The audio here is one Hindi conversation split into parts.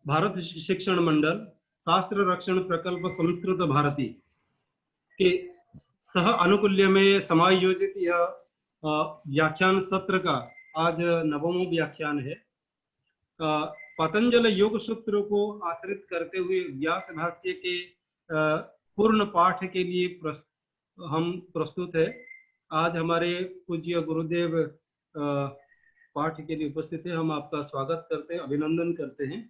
भारत शिक्षण मंडल शास्त्र रक्षण प्रकल्प संस्कृत भारती के सह अनुकूल्य में समायोजित यह व्याख्यान सत्र का आज नवमों व्याख्यान है। पतंजलि योग सूत्र को आश्रित करते हुए व्यास भाष्य के पूर्ण पाठ के लिए हम प्रस्तुत है। आज हमारे पूज्य गुरुदेव पाठ के लिए उपस्थित है। हम आपका स्वागत करते हैं, अभिनंदन करते हैं।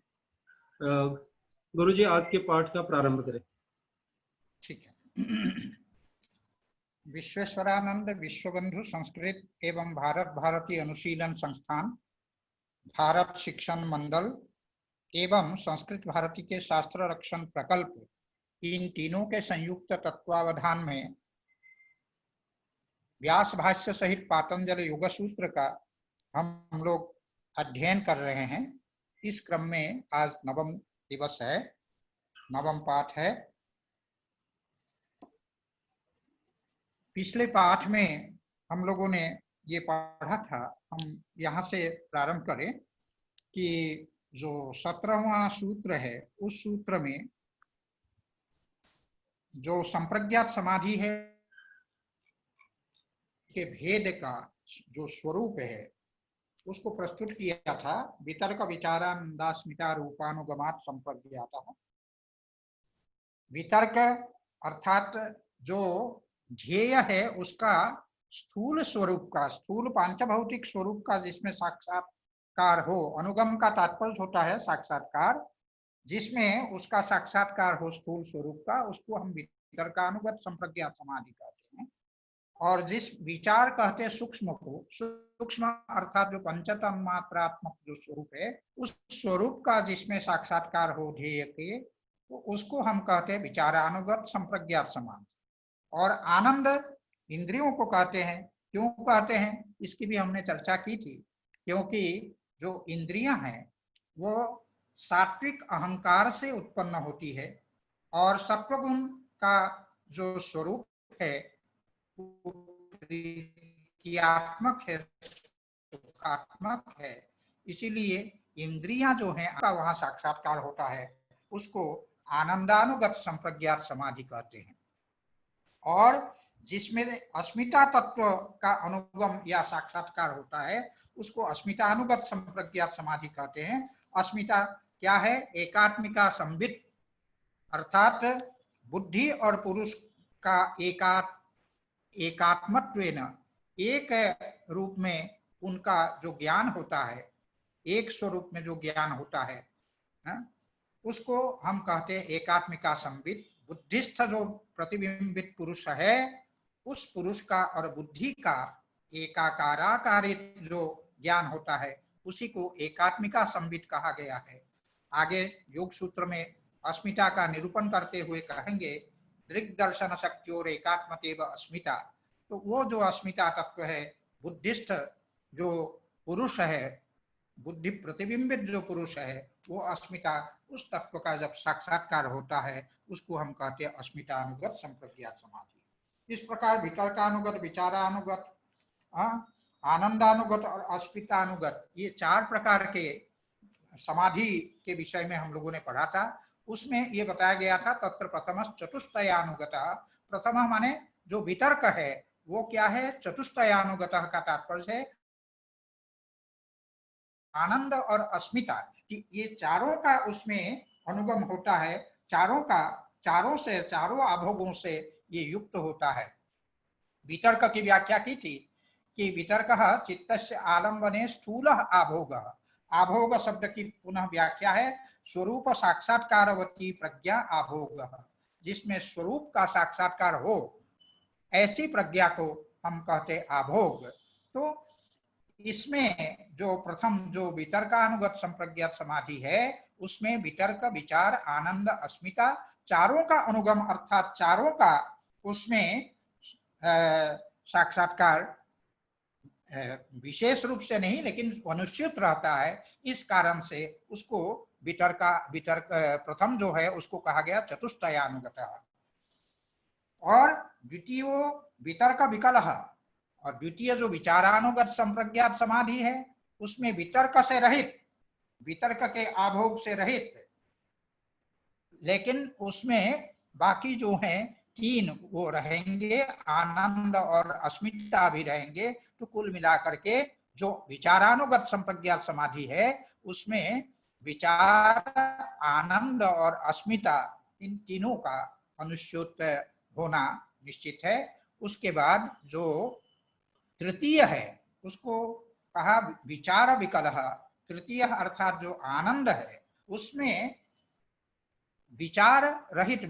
गुरुजी आज के पाठ का प्रारंभ करें। ठीक है। विश्वेश्वरानंद विश्वबंधु संस्कृत एवं भारत भारती अनुशीलन संस्थान, भारत शिक्षण मंडल एवं संस्कृत भारती के शास्त्र रक्षण प्रकल्प, इन तीनों के संयुक्त तत्वावधान में व्यास भाष्य सहित पातंजलि योग सूत्र का हम लोग अध्ययन कर रहे हैं। इस क्रम में आज नवम दिवस है, नवम पाठ है। पिछले पाठ में हम लोगों ने ये पढ़ा था, हम यहाँ से प्रारंभ करें कि जो 17वां सूत्र है, उस सूत्र में जो संप्रज्ञात समाधि है के भेद का जो स्वरूप है उसको प्रस्तुत किया था। वितर्क विचारानंदास्मिता रूपानुगमात् संप्रज्ञातः। वितर्क अर्थात जो ध्येय है उसका स्थूल स्वरूप का, स्थूल पांचभौतिक स्वरूप का जिसमें साक्षात्कार हो। अनुगम का तात्पर्य होता है साक्षात्कार, जिसमें उसका साक्षात्कार हो स्थूल स्वरूप का, उसको हम वितर्कानुगत संप्रज्ञात समाधि कहते हैं। और जिस विचार कहते हैं सूक्ष्म को, सूक्ष्म अर्थात जो पंचतन्मात्रात्मक जो स्वरूप है, उस स्वरूप का जिसमें साक्षात्कार हो ध्येय के, तो उसको हम कहते हैं विचारानुगत संप्रज्ञात समाधि। और आनंद इंद्रियों को कहते हैं। क्यों कहते हैं इसकी भी हमने चर्चा की थी, क्योंकि जो इंद्रियां हैं वो सात्विक अहंकार से उत्पन्न होती है और सत्वगुण का जो स्वरूप है क्रियात्मक है, सुखात्मक है। इसीलिए इंद्रियां जो हैं का वहां साक्षात्कार होता है, उसको आनंदानुगत संप्रज्ञात समाधि कहते हैं। और जिसमें अस्मिता तत्व का अनुगम या साक्षात्कार होता है उसको अस्मितानुगत संप्रज्ञात समाधि कहते हैं। अस्मिता क्या है? एकात्मिका संवित, अर्थात बुद्धि और पुरुष का एकात्मत्वेन, एक रूप में उनका जो ज्ञान होता है, एक स्वरूप में जो ज्ञान होता है, उसको हम कहते हैं एकात्मिका संवित। बुद्धिस्थ जो प्रतिबिंबित पुरुष है, उस पुरुष का और बुद्धि का एकाकाराकारित जो ज्ञान होता है, उसी को एकात्मिका संवित कहा गया है। आगे योग सूत्र में अस्मिता का निरूपण करते हुए कहेंगे दृग्दर्शन शक्तियोर एकात्मतेव अस्मिता। तो वो जो अस्मिता तत्व है, बुद्धिस्थ जो पुरुष है, बुद्धि प्रतिबिंबित जो पुरुष है, वो अस्मिता, उस तत्व का जब साक्षात्कार होता है उसको हम कहते हैं अस्मितानुगत संप्रज्ञात समाधि। इस प्रकार वितर्कानुगत, विचारानुगत, आनंदानुगत और अस्मितानुगत, ये चार प्रकार के समाधि के विषय में हम लोगों ने पढ़ा था। उसमें ये बताया गया था तत्र प्रथमः चतुष्टयानुगत। प्रथम माने जो वितर्क है वो क्या है? चतुष्टयानुगत का तात्पर्य है आनंद और अस्मिता, ये चारों का उसमें अनुगम होता है। चारों का, चारों आभोगों से ये युक्त होता है। वितर्क की व्याख्या की थी कि वितर्कः चित्तस्य आलम्बने स्थूलः आभोगः। आभोग शब्द की पुनः व्याख्या है स्वरूप साक्षात्कारवती प्रज्ञा आभोगः, जिसमें स्वरूप का साक्षात्कार हो, ऐसी प्रज्ञा को हम कहते आभोग। तो इसमें जो प्रथम जो वितर्कानुगत संप्रज्ञात समाधि है, उसमें वितर्क, विचार, आनंद, अस्मिता, चारों का अनुगम अर्थात चारों का उसमें साक्षात्कार विशेष रूप से नहीं लेकिन अनुस्यूत रहता है। इस कारण से उसको वितर्क प्रथम जो है उसको कहा गया चतुष्टयानुगत। और द्वितीय वितर्क विकलः, और द्वितीय जो विचारानुगत संप्रज्ञात समाधि है उसमें वितर्क से रहित, वितर्क के आभोग से रहित लेकिन उसमें बाकी जो हैं 3 वो रहेंगे, आनंद और अस्मिता भी रहेंगे। तो कुल मिलाकर के जो विचारानुगत संप्रज्ञात समाधि है उसमें विचार, आनंद और अस्मिता इन तीनों का अनुस्यूत होना निश्चित है। उसके बाद जो तृतीय है उसको कहा विचार विकलह। तृतीय अर्थात जो आनंद है उसमें विचार रहित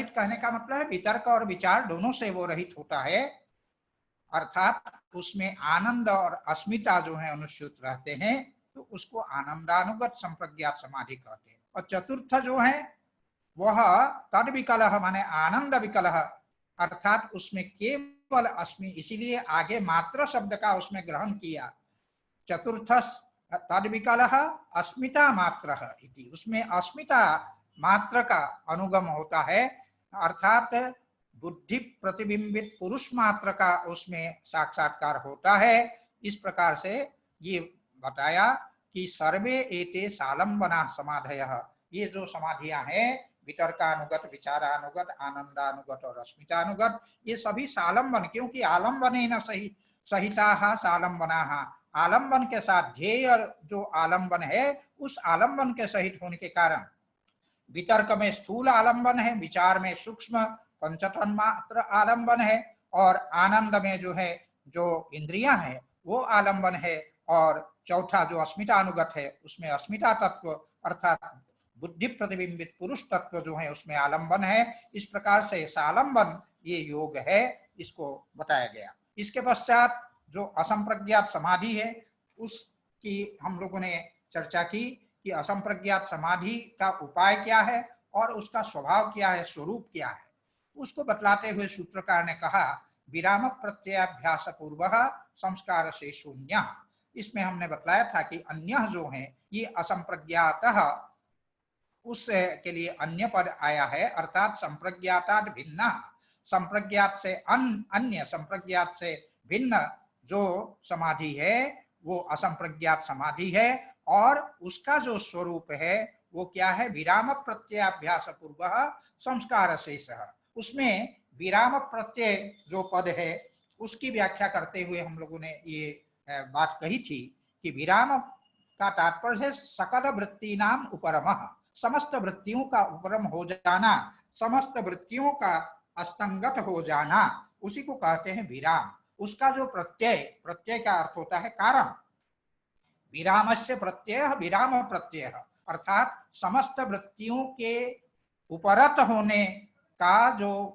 कहने का मतलब है वितर्क और विचार दोनों से वो रहित होता है, अर्थात उसमें आनंद और अस्मिता जो है अनुस्यूत रहते हैं, तो उसको आनंदानुगत संप्रज्ञात समाधि कहते हैं। और चतुर्थ जो है वह तद विकलह माने आनंद विकलह, अर्थात उसमें केवल अस्मि, इसीलिए आगे मात्र शब्द का उसमें ग्रहण किया। चतुर्थ तद विकलह अस्मिता मात्र इति, उसमें अस्मिता मात्र का अनुगम होता है, अर्थात बुद्धि प्रतिबिंबित पुरुष मात्र का उसमें साक्षात्कार होता है। इस प्रकार से ये बताया कि सर्वे एते सालंबना समाधयः, ये जो समाधियां हैं वितर्कानुगत, विचारानुगत, आनंदानुगत और अस्मितानुगत, ये सभी सालंबन, क्योंकि आलंबनेन सहिताः सालंबनाः, आलंबन के साथ ध्येय जो आलंबन है उस आलंबन के सहित होने के कारण वितर्क में स्थूल आलंबन है, विचार में सूक्ष्म पंचतन्मात्र आलंबन है, और आनंद में जो है जो इंद्रियां हैं वो आलंबन है, और चौथा जो अस्मितानुगत है उसमें अस्मिता तत्व अर्थात बुद्धि प्रतिबिंबित पुरुष तत्व जो है उसमें आलंबन है। इस प्रकार से सालंबन ये योग है, इसको बताया गया। इसके पश्चात जो असंप्रज्ञात समाधि है उसकी हम लोगों ने चर्चा की कि असंप्रज्ञात समाधि का उपाय क्या है और उसका स्वभाव क्या है, स्वरूप क्या है। उसको बतलाते हुए सूत्रकार ने कहा विराम प्रत्ययाभ्यास पूर्वः संस्कार से शून्य। इसमें हमने बतलाया था कि अन्य जो है ये असंप्रज्ञातः, उसके लिए अन्य पद आया है, अर्थात संप्रज्ञातात् भिन्न, संप्रज्ञात से अन्य, संप्रज्ञात से भिन्न जो समाधि है वो असंप्रज्ञात समाधि है, और उसका जो स्वरूप है वो क्या है, विराम प्रत्ययाभ्यास पूर्वः संस्कार शेषः। उसमें विराम प्रत्यय जो पद है उसकी व्याख्या करते हुए हम लोगों ने ये बात कही थी कि विराम का तात्पर्य है सकल वृत्ति नाम उपरमः, समस्त वृत्तियों का उपरम हो जाना, समस्त वृत्तियों का अस्तंगत हो जाना, उसी को कहते हैं विराम। उसका जो प्रत्यय, प्रत्यय का अर्थ होता है कारण, विरामस्य प्रत्यय विराम प्रत्यय, अर्थात समस्त वृत्तियों के उपरत होने का जो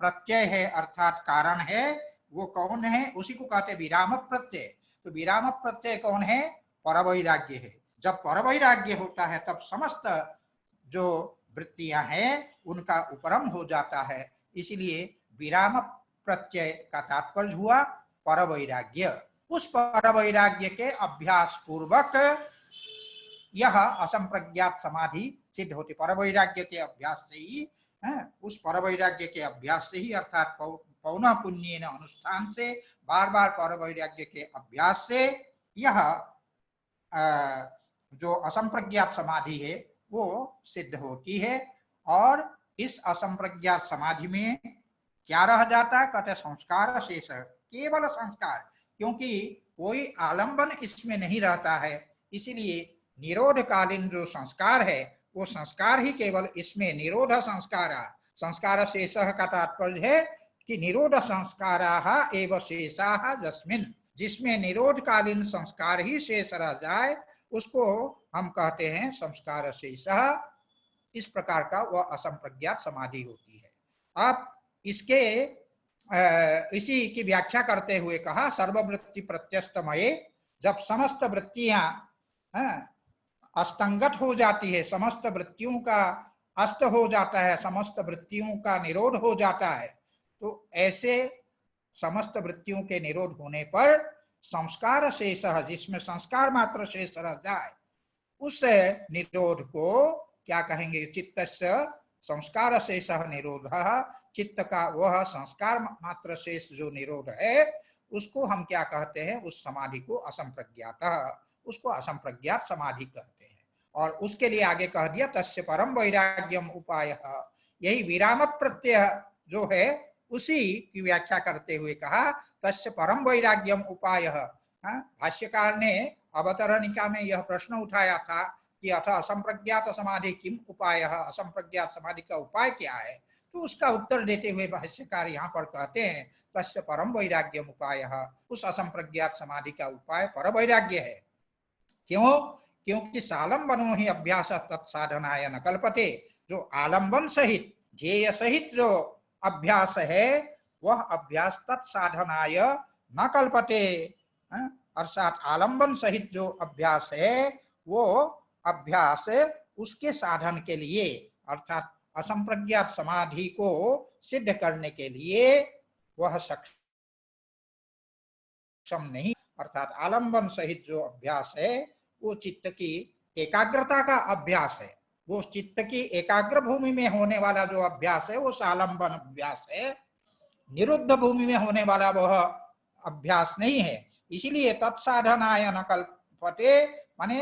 प्रत्यय है अर्थात कारण है वो कौन है, उसी को कहते हैं विराम प्रत्यय। तो विराम प्रत्यय कौन है, परवैराग्य है। जब परवैराग्य होता है तब समस्त जो वृत्तियां हैं उनका उपरम हो जाता है, इसीलिए विराम प्रत्यय का तात्पर्य हुआ परवैराग्य। उस परवैराग्य के अभ्यास पूर्वक यह असंप्रज्ञात समाधि सिद्ध होती। परवैराग्य के अभ्यास से ही, उस परवैराग्य के अभ्यास से ही, अर्थात पौनः पुण्येन अनुष्ठान से, बार बार परवैराग्य के अभ्यास से यह जो असंप्रज्ञात समाधि है वो सिद्ध होती है। और इस असंप्रज्ञात समाधि में क्या रह जाता है, कहते संस्कार शेष, केवल संस्कार, क्योंकि कोई आलंबन इसमें नहीं रहता है, इसीलिए निरोधकालीन जो संस्कार है वो संस्कार ही केवल इसमें, निरोध संस्कार, संस्कार शेषः का तात्पर्य है कि निरोध संस्काराः एव शेषाः यस्मिन्, जिसमें निरोधकालीन संस्कार ही शेष रह जाए उसको हम कहते हैं संस्कार शेषः। इस प्रकार का वह असंप्रज्ञात समाधि होती है। अब इसके इसी की व्याख्या करते हुए कहा सर्ववृत्ति प्रत्यस्तमये, जब समस्त वृत्तियां अस्तंगत हो जाती है, समस्त वृत्तियों का अस्त हो जाता है, समस्त वृत्तियों का निरोध हो जाता है, तो ऐसे समस्त वृत्तियों के निरोध होने पर संस्कार शेष, जिसमें संस्कार मात्र शेष रह जाए, उस निरोध को क्या कहेंगे, चित्तस्य संस्कार शेष निरोध, चित्त का वह संस्कार मात्र शेष जो निरोध है उसको हम क्या कहते हैं, उस समाधि को असंप्रज्ञात, उसको असंप्रज्ञात समाधि कहते हैं। और उसके लिए आगे कह दिया तस्य परम वैराग्यम उपाय। यही विराम प्रत्यय जो है उसी की व्याख्या करते हुए कहा तस्य परम वैराग्यम उपाय। भाष्यकार ने अवतरणिका में यह प्रश्न उठाया था कि अथ असंप्रज्ञात समाधि किम उपाय, असंप्रज्ञात समाधि का उपाय क्या है। तो उसका उत्तर देते हुए भाष्यकार यहाँ पर कहते हैं तस्य परम वैराग्यम उपाय, उस असंप्रज्ञात समाधि का उपाय पर वैराग्य है। क्यों? क्योंकि सालंबनो ही अभ्यास तत्साधनाय न कल्पते। जो आलंबन सहित ध्येय सहित जो अभ्यास है वह अभ्यास तत्साधनाय न कल्पते। अर्थात आलंबन सहित जो अभ्यास है वो अभ्यास उसके साधन के लिए अर्थात असंप्रज्ञात समाधि को सिद्ध करने के लिए वह सक्षम नहीं। अर्थात आलंबन सहित जो अभ्यास है वो चित्त की एकाग्रता का अभ्यास है। वो चित्त की एकाग्र भूमि में होने वाला जो अभ्यास है वो सालंबन अभ्यास है। निरुद्ध भूमि में होने वाला वह अभ्यास नहीं है। इसलिए तत्साधनाय न कल्पते माने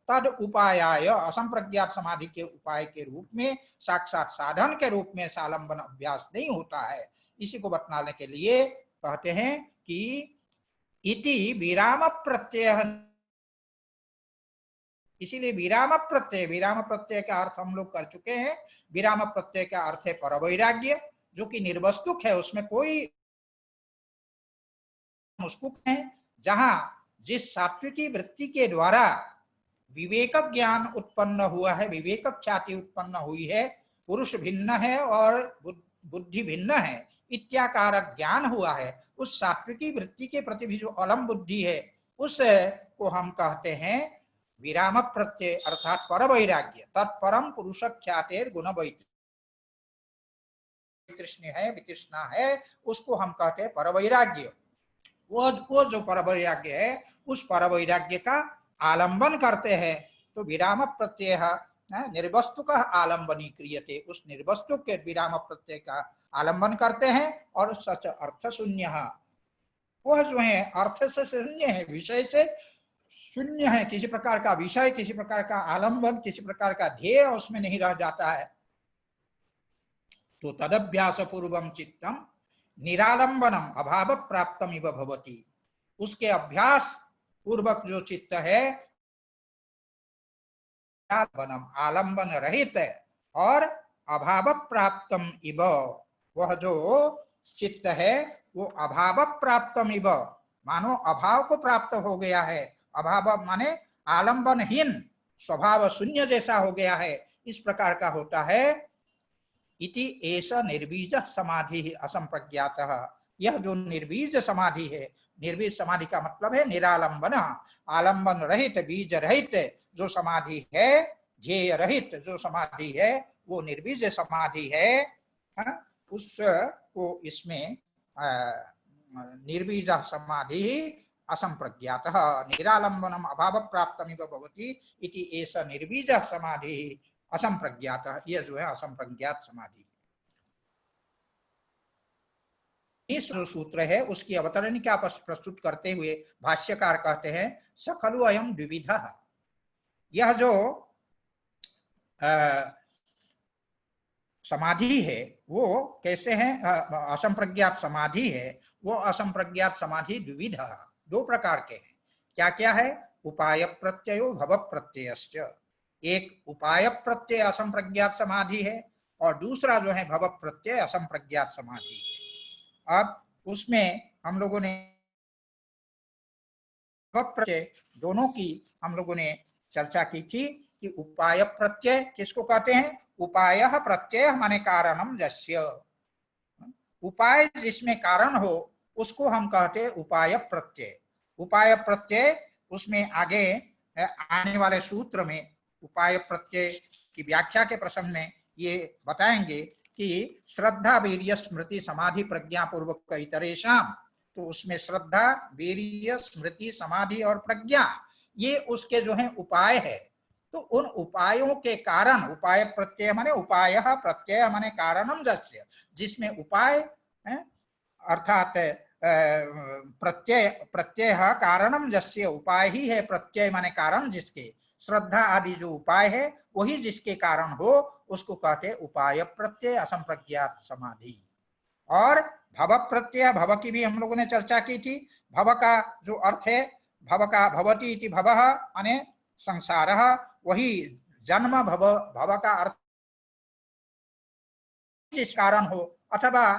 तद उपायाय, असंप्रज्ञात समाधि के उपाय के रूप में साक्षात साधन के रूप में सालंबन अभ्यास नहीं होता है। इसी को बतलाने के लिए कहते हैं कि इति विराम प्रत्यय। इसीलिए विराम प्रत्यय का अर्थ हम लोग कर चुके हैं। विराम प्रत्यय का अर्थ है परवैराग्य, जो कि निर्वस्तुक है, उसमें कोई उसको है, जहां जिस सात्विकी वृत्ति के द्वारा विवेक ज्ञान उत्पन्न हुआ है, विवेक ख्याति उत्पन्न हुई है, पुरुष भिन्न है और बुद्धि भिन्न है इत्याकारक ज्ञान हुआ है, उस सात्विकी वृत्ति के प्रति भी जो अलम बुद्धि है उस को हम कहते हैं विराम प्रत्यय अर्थात पर वैराग्य। तत्परम पुरुष ख्यातेर गुण वैतृष्ण्य है, वितृष्णा है, उसको हम कहते हैं पर वैराग्य। वो जो पर वैराग्य है उस पर वैराग्य का आलंबन करते हैं। तो विराम प्रत्यय निर्वस्तु का आलंबनी क्रियते, उस निर्वस्तु के विराम प्रत्यय का आलंबन करते हैं। और सच अर्थ शून्य, वह जो है अर्थ से शून्य है, विषय से शून्य है, किसी प्रकार का विषय, किसी प्रकार का आलंबन, किसी प्रकार का ध्येय उसमें नहीं रह जाता है। तो तदभ्यास पूर्वम चित्तम निरालंबनम अभाव प्राप्तम इव भवति, उसके अभ्यास पूर्वक जो चित्त है आलंबन रहित और अभाव प्राप्तम इव, वह जो चित्त है वो अभाव प्राप्तम इव मानो अभाव को प्राप्त हो गया है। अभाव माने आलंबनहीन, स्वभाव शून्य जैसा हो गया है, इस प्रकार का होता है। इति ऐसा निर्बीज समाधि असंप्रज्ञात, यह जो निर्बीज समाधि है, निर्बीज समाधि का मतलब है निरालंबन, आलंबन रहित, बीज रहित जो समाधि है, ध्येय रहित जो समाधि है वो निर्बीज समाधि है। उसको इसमें निर्बीज समाधि असंप्रज्ञात निरालंबनम अभाव प्राप्तमिव भवति इति ऐसा निर्बीज समाधि असंप्रज्ञात, यह जो है असंप्रज्ञात समाधि। इस सूत्र है उसकी अवतरणिका प्रस्तुत करते हुए भाष्यकार कहते हैं सकलु अयम द्विविधः, यह जो समाधि है वो कैसे है, असंप्रज्ञात समाधि है, वो असंप्रज्ञात समाधि द्विविध, दो प्रकार के हैं। क्या क्या है? उपाय प्रत्ययो भव प्रत्ययश्च, एक उपाय प्रत्यय असंप्रज्ञात समाधि है और दूसरा जो है भव प्रत्यय असंप्रज्ञात समाधि है। अब उसमें हम लोगों ने भव प्रत्यय दोनों की हम लोगों ने चर्चा की थी कि उपाय प्रत्यय किसको कहते हैं? उपाय प्रत्यय माने कारणम यस्य, उपाय जिसमें कारण हो उसको हम कहते हैं उपाय प्रत्यय। उपाय प्रत्यय उसमें आगे आने वाले सूत्र में उपाय प्रत्यय की व्याख्या के प्रसंग में ये बताएंगे कि श्रद्धा वीर्य स्मृति समाधि प्रज्ञा पूर्वक इतरेषाम, तो उसमें श्रद्धा वीर्य स्मृति समाधि और प्रज्ञा ये उसके जो है उपाय है। तो उन उपायों के कारण, उपाय प्रत्यय माने उपाय प्रत्यय माने कारणम जस्य, जिसमें उपाय अर्थात प्रत्यय, प्रत्यय कारणम जस्य, उपाय ही है प्रत्यय माने कारण जिसके, श्रद्धा आदि जो उपाय है वही जिसके कारण हो उसको कहते हैं उपाय प्रत्यय असंप्रज्ञात समाधि। और भव प्रत्यय, भव की भी हम लोगों ने चर्चा की थी। भव का जो अर्थ है, भव का भवति इति भवः माने संसारः, वही जन्म भव, भव का अर्थ जिस कारण हो, अथवा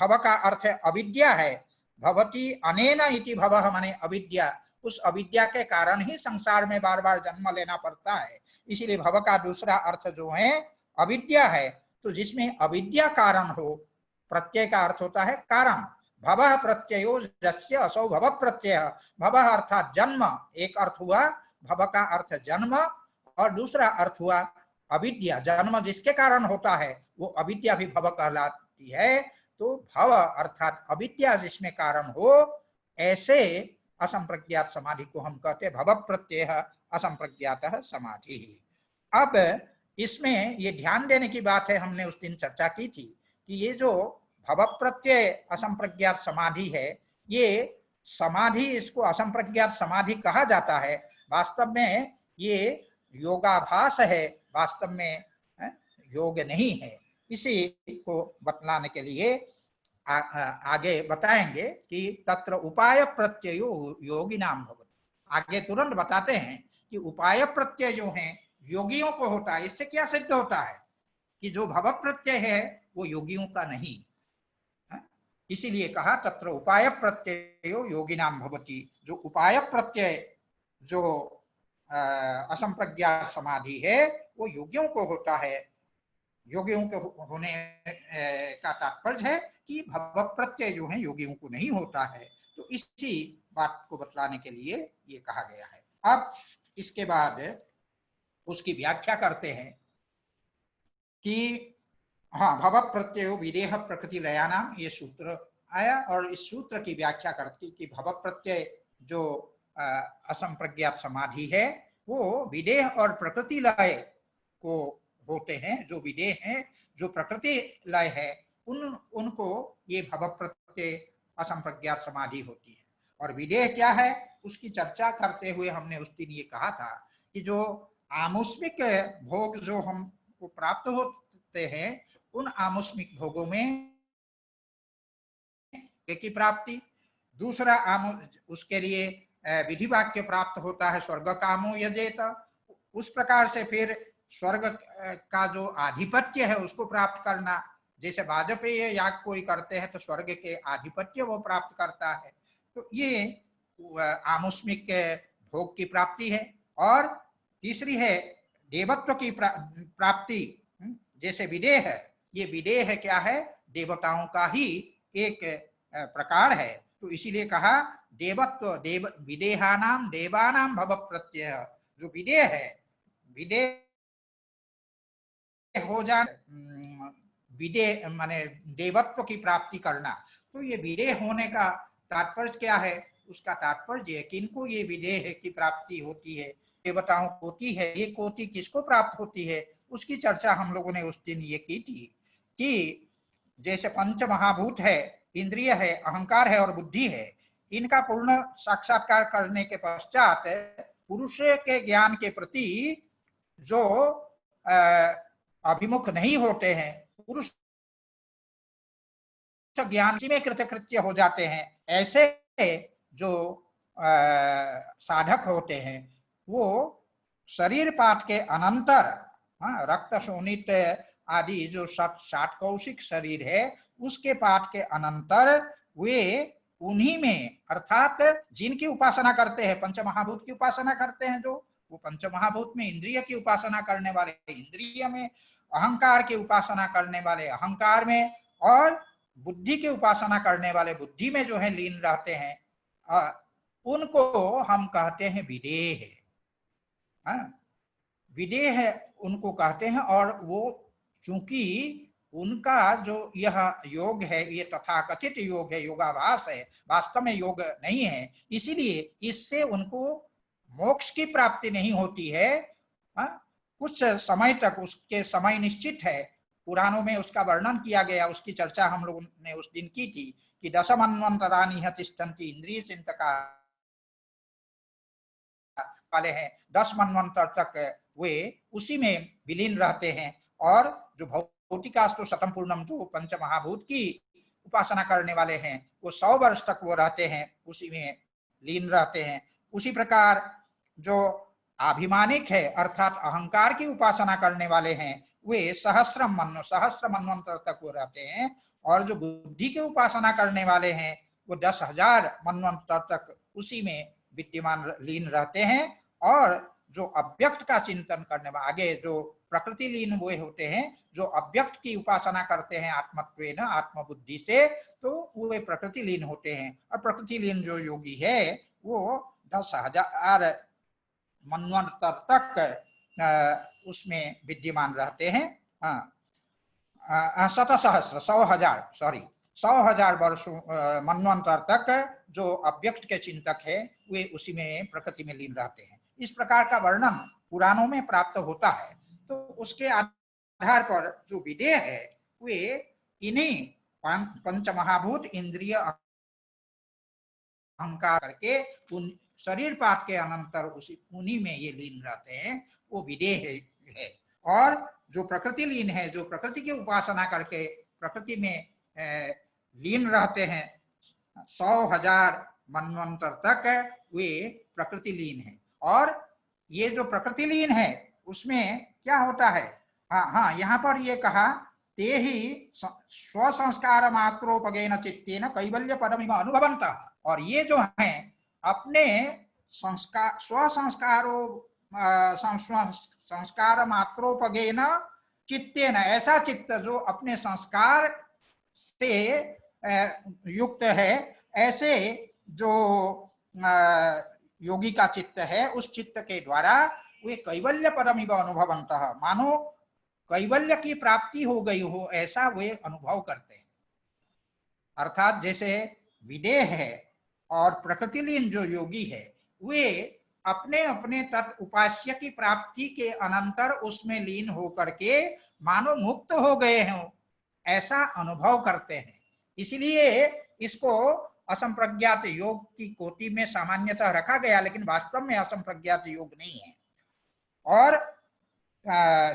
भव का अर्थ अविद्या है, भवति अनेन इति भवः माने अविद्या, उस अविद्या के कारण ही संसार में बार बार जन्म लेना पड़ता है। इसीलिए भव का दूसरा अर्थ जो है अविद्या है। तो जिसमें अविद्या कारण हो, प्रत्यय का अर्थ होता है कारण। भव प्रत्ययो जस्य असौ भव प्रत्यय, भव अर्थात जन्म एक अर्थ हुआ, भव का अर्थ जन्म, और दूसरा अर्थ हुआ अविद्या, जन्म जिसके कारण होता है वो अविद्या भी भव कहलाती है। तो भव अर्थात अविद्या जिसमें कारण हो, ऐसे असंप्रज्ञात समाधि को हम कहते हैं भव प्रत्यय असंप्रज्ञात समाधि। अब इसमें ये ध्यान देने की बात है, हमने उस दिन चर्चा की थी कि ये जो भव प्रत्यय असंप्रज्ञात समाधि है, ये समाधि, इसको असंप्रज्ञात समाधि कहा जाता है। वास्तव में ये योगाभास है, वास्तव में योग नहीं है। इसी को बतलाने के लिए आगे बताएंगे कि तत्र उपाय प्रत्ययो योगिनाम भवति। आगे तुरंत बताते हैं कि उपाय प्रत्यय जो है योगियों को होता है। इससे क्या सिद्ध होता है कि जो भव प्रत्यय है वो योगियों का नहीं। इसीलिए कहा तत्र उपाय प्रत्ययो योगिनाम भवति। जो उपाय प्रत्यय जो असंप्रज्ञात समाधि है वो योगियों को होता है। योगियों के होने का तात्पर्य है कि भव प्रत्यय जो है योगियों को नहीं होता है। तो इसी बात को बतलाने के लिए ये कहा गया है। अब इसके बाद उसकी व्याख्या करते हैं कि भव प्रत्ययो विदेह प्रकृति लयानाम, ये सूत्र आया, और इस सूत्र की व्याख्या करती कि भव प्रत्यय जो असंप्रज्ञात समाधि है वो विदेह और प्रकृति लय को होते हैं। जो विदेह है, जो प्रकृति लय है, उनको ये भव प्रत्यय असंप्रज्ञात समाधि होती है। और विदेह क्या है उसकी चर्चा करते हुए हमने उस दिन ये कहा था कि जो आमुष्मिक भोग जो हमको प्राप्त होते हैं, उन आमुष्मिक भोगों में की प्राप्ति, दूसरा उसके लिए विधि वाक्य प्राप्त होता है, स्वर्ग कामो यजेत। उस प्रकार से फिर स्वर्ग का जो आधिपत्य है उसको प्राप्त करना, जैसे वाजपेयी याग कोई करते हैं तो स्वर्ग के आधिपत्य वो प्राप्त करता है। तो ये आमुष्मिक भोग की प्राप्ति है। और तीसरी है देवत्व की प्राप्ति, जैसे विदेह है। ये विदेह क्या है, देवताओं का ही एक प्रकार है। तो इसीलिए कहा देवत्व, देव विदेहानाम देवानाम भव प्रत्यय। जो विदेह है, विदेह हो जाना, विदेह माने देवत्व की प्राप्ति करना। तो ये विदेह होने का तात्पर्य क्या है, उसका तात्पर्य है कि इनको ये विदेह की प्राप्ति होती है, देवताओं को होती है। ये कोटि किसको प्राप्त होती है उसकी चर्चा हम लोगों ने उस दिन ये की थी कि जैसे पंच महाभूत है, इंद्रिय है, अहंकार है और बुद्धि है, इनका पूर्ण साक्षात्कार करने के पश्चात पुरुष के ज्ञान के प्रति जो अभिमुख नहीं होते हैं, पुरुष ज्ञान में कृतकृत्य हो जाते हैं, ऐसे जो साधक होते हैं वो शरीर पाठ के अनंतर, रक्त शोणित आदि जो 60 कौशिक शरीर है उसके पाठ के अनंतर वे उन्हीं में, अर्थात जिनकी उपासना करते हैं, पंचमहाभूत की उपासना करते हैं, जो वो पंचमहाभूत में, इंद्रिय की उपासना करने वाले इंद्रिय में, अहंकार की उपासना करने वाले अहंकार में, और बुद्धि की उपासना करने वाले बुद्धि में जो है लीन रहते हैं, उनको हम कहते हैं विदेह। विदेह उनको कहते हैं। और वो चूंकि उनका जो यह योग है ये तथाकथित योग है, योगाभास है, वास्तव में योग नहीं है, इसीलिए इससे उनको मोक्ष की प्राप्ति नहीं होती है। कुछ समय तक, उसके समय निश्चित है, पुराणों में उसका वर्णन किया गया, उसकी चर्चा हम लोगों ने उस दिन की थी कि दशमन्वंतरानि तिष्ठन्ति इंद्रिय चिंतका वाले हैं 10 मनवंतर तक वे उसी में विलीन रहते हैं। और जो भौतिकाष्टो शतम पूर्णम, जो पंच महाभूत की उपासना करने वाले हैं, वो 100 वर्ष तक वो रहते हैं, उसी में लीन रहते हैं। उसी प्रकार जो अभिमानिक है अर्थात अहंकार की उपासना करने वाले हैं, वे सहस्र मनवंतर तक वो रहते हैं। और जो बुद्धि की उपासना करने वाले हैं, वो 10,000 मनवंतर तक उसी में विद्यमान लीन रहते हैं। और जो अव्यक्त का चिंतन करने वाले, आगे जो प्रकृति लीन वो होते हैं, जो अव्यक्त की उपासना करते हैं आत्मत्वेन, आत्मबुद्धि से, तो वे प्रकृति लीन होते हैं। और प्रकृति लीन जो योगी है वो 10,000 मनवंतर तक उसमें विद्यमान रहते हैं। शतसहस्र 100,000 वर्षों मनवंतर तक जो अव्यक्त के चिंतक है वे उसी में प्रकृति में लीन रहते हैं। इस प्रकार का वर्णन पुराणों में प्राप्त होता है। तो उसके आधार पर जो विदेह है वे इन्हीं पंच महाभूत इंद्रिय अहंकार करके उन शरीर पात के अनंतर उन्हीं में ये लीन रहते हैं, वो विदेह है। और जो प्रकृति लीन है, जो प्रकृति की उपासना करके प्रकृति में लीन रहते हैं 100,000 मनवंतर तक वे प्रकृति लीन है। और ये जो प्रकृति लीन है उसमें क्या होता है, हाँ यहाँ पर ये कहा, ते ही स्वसंस्कार मात्रोपगेन चित्तेन कैवल्य पदमिव अनुभवन्तः। और ये जो है अपने संस्कार संस्कार मात्रोपगेन चित्तेन, ऐसा चित्त जो अपने संस्कार से युक्त है, ऐसे जो योगी का चित्त है, उस चित्त के द्वारा वे कैवल्य पदमिव अनुभवन्तः, मानो कैवल्य की प्राप्ति हो गई हो ऐसा वे अनुभव करते हैं। अर्थात जैसे विदेह है और प्रकृतिलीन जो योगी है, वे अपने अपने तत् उपास्य की प्राप्ति के अनंतर उसमें लीन होकर के मानो मुक्त हो गए हों ऐसा अनुभव करते हैं। इसलिए इसको असंप्रज्ञात योग की कोटि में सामान्यतः रखा गया, लेकिन वास्तव में असंप्रज्ञात योग नहीं है। और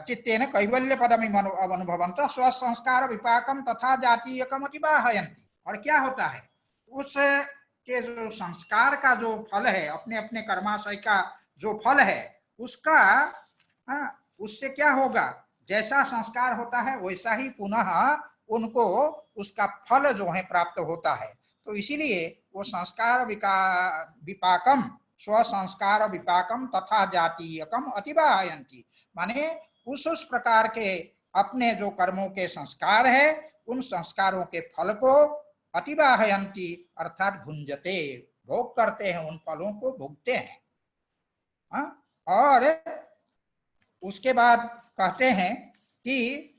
चित्तेन कैवल्य पदमिव अनुभवन्तः स्वसंस्कार विपाकम तथा जातीयकम अतिबाहयन्ति। और क्या होता है, उस के जो संस्कार का जो फल है, अपने अपने कर्माशय का जो फल है, उसका उससे क्या होगा, जैसा संस्कार होता है वैसा ही पुनः उनको उसका फल जो है प्राप्त होता है। तो इसीलिए वो संस्कार विपाकम, स्व संस्कार विपाकम तथा जातीयकम अतिबाहयन्ति, माने उस प्रकार के अपने जो कर्मों के संस्कार है, उन संस्कारों के फल को अतिबाहयन्ति अर्थात भुंजते, भोग करते हैं, उन फलों को भोगते हैं। और उसके बाद कहते हैं कि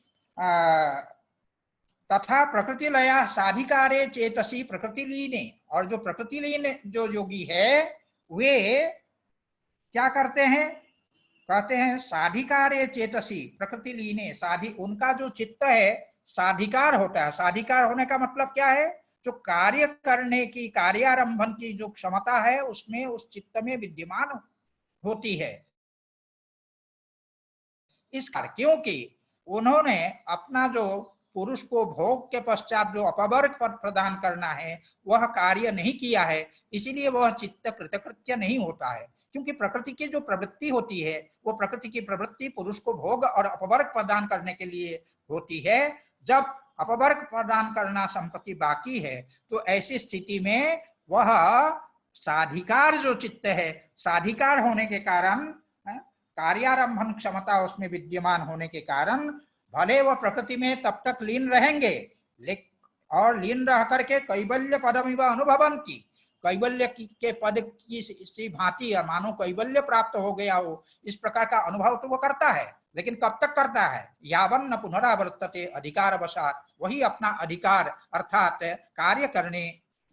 तथा प्रकृति लया साधिकारे चेतसी प्रकृति लीने। और जो प्रकृति लीन जो योगी है वे क्या करते हैं, कहते हैं साधिकारे चेतसी प्रकृति लीने, उनका जो चित्त है साधिकार होता है। साधिकार होने का मतलब क्या है, जो कार्य करने की, कार्यारंभन की जो क्षमता है उसमें उस चित्त में विद्यमान होती है। इस कारण क्योंकि उन्होंने अपना जो पुरुष को भोग के पश्चात जो अपवर्ग पद प्रदान करना है वह कार्य नहीं किया है, इसीलिए वह चित्त कृतकृत्य नहीं होता है। क्योंकि प्रकृति की जो प्रवृत्ति होती है, वो प्रकृति की प्रवृत्ति पुरुष को भोग और अपवर्ग प्रदान करने के लिए होती है। जब अपवर्ग प्रदान करना संपत्ति बाकी है, तो ऐसी स्थिति में वह साधिकार जो चित्त है, साधिकार होने के कारण, कार्यारंभन क्षमता उसमें विद्यमान होने के कारण भले वह प्रकृति में तब तक लीन रहेंगे, और लीन रह करके कैवल्य पदमिव अनुभवन्ति, कैवल्य के पद की सी भांति, मानो कैवल्य प्राप्त हो गया हो इस प्रकार का अनुभव तो वो करता है। लेकिन कब तक करता है, यावन न पुनरावर्तते अधिकारवशात्, वही अपना अधिकार अर्थात कार्य करने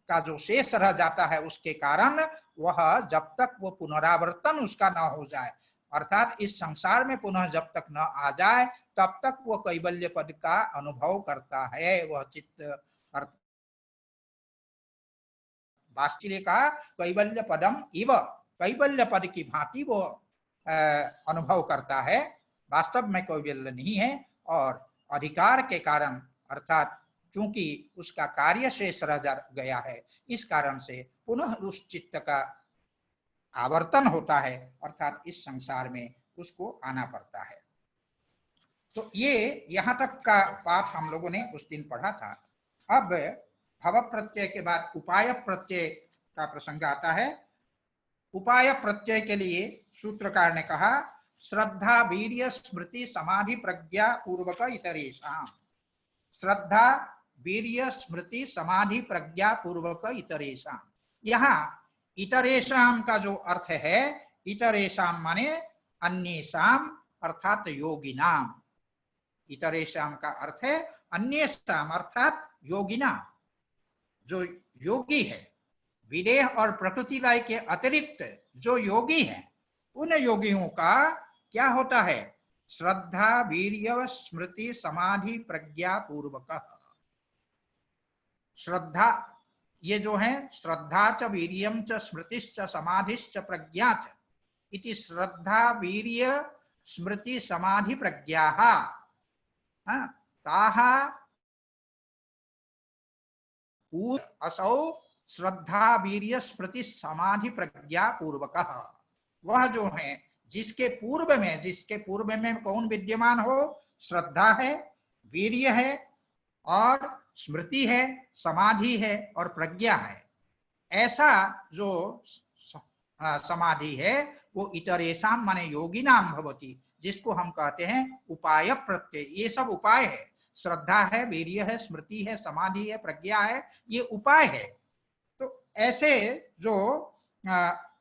का जो शेष रह जाता है उसके कारण वह जब तक वो पुनरावर्तन उसका न हो जाए, अर्थात इस संसार में पुनः जब तक न आ जाए तब तक वो कैवल्य पद का अनुभव करता है वह चित्त। वास्तविक कहा कैवल्य पदम इव, कैवल्य पद की भांति वो अनुभव करता है, वास्तव में कैवल्य नहीं है। और अधिकार के कारण, अर्थात चूंकि उसका कार्य शेष रह गया है, इस कारण से पुनः उस चित्त का आवर्तन होता है, अर्थात इस संसार में उसको आना पड़ता है। तो ये यहाँ तक का पाठ हम लोगों ने उस दिन पढ़ा था। अब भव प्रत्यय के बाद उपाय प्रत्यय का प्रसंग आता है। उपाय प्रत्यय के लिए सूत्रकार ने कहा, श्रद्धा वीर्य स्मृति समाधि प्रज्ञा पूर्वक इतरेषां। श्रद्धा वीर्य स्मृति समाधि प्रज्ञा पूर्वक इतरेषां। यहाँ इतरेषां का जो अर्थ है, इतरेषां माने अन्येषां अर्थात योगिनाम। इतरेषां का अर्थ है अन्येषां अर्थात योगिनाम, जो योगी है, विदेह और प्रकृति लय के अतिरिक्त जो योगी है, उन योगियों का क्या होता है? श्रद्धा वीर्य स्मृति समाधि प्रज्ञा पूर्वक। श्रद्धा ये जो है, श्रद्धा च वीर्यम च स्मृतिश्च समाधिश्च प्रज्ञा च इति श्रद्धा वीर्य स्मृति समाधि प्रज्ञाः ताः असौ श्रद्धा वीर्य स्मृति समाधि प्रज्ञा पूर्वक। वह जो है जिसके पूर्व में कौन विद्यमान हो? श्रद्धा है, वीर्य है और स्मृति है, समाधि है और प्रज्ञा है। ऐसा जो समाधि है वो इतरेषां माने योगिनाम भवति, जिसको हम कहते हैं उपाय प्रत्यय। ये सब उपाय है, श्रद्धा है, वीर्य है, स्मृति है, समाधि है, प्रज्ञा है, ये उपाय है। तो ऐसे जो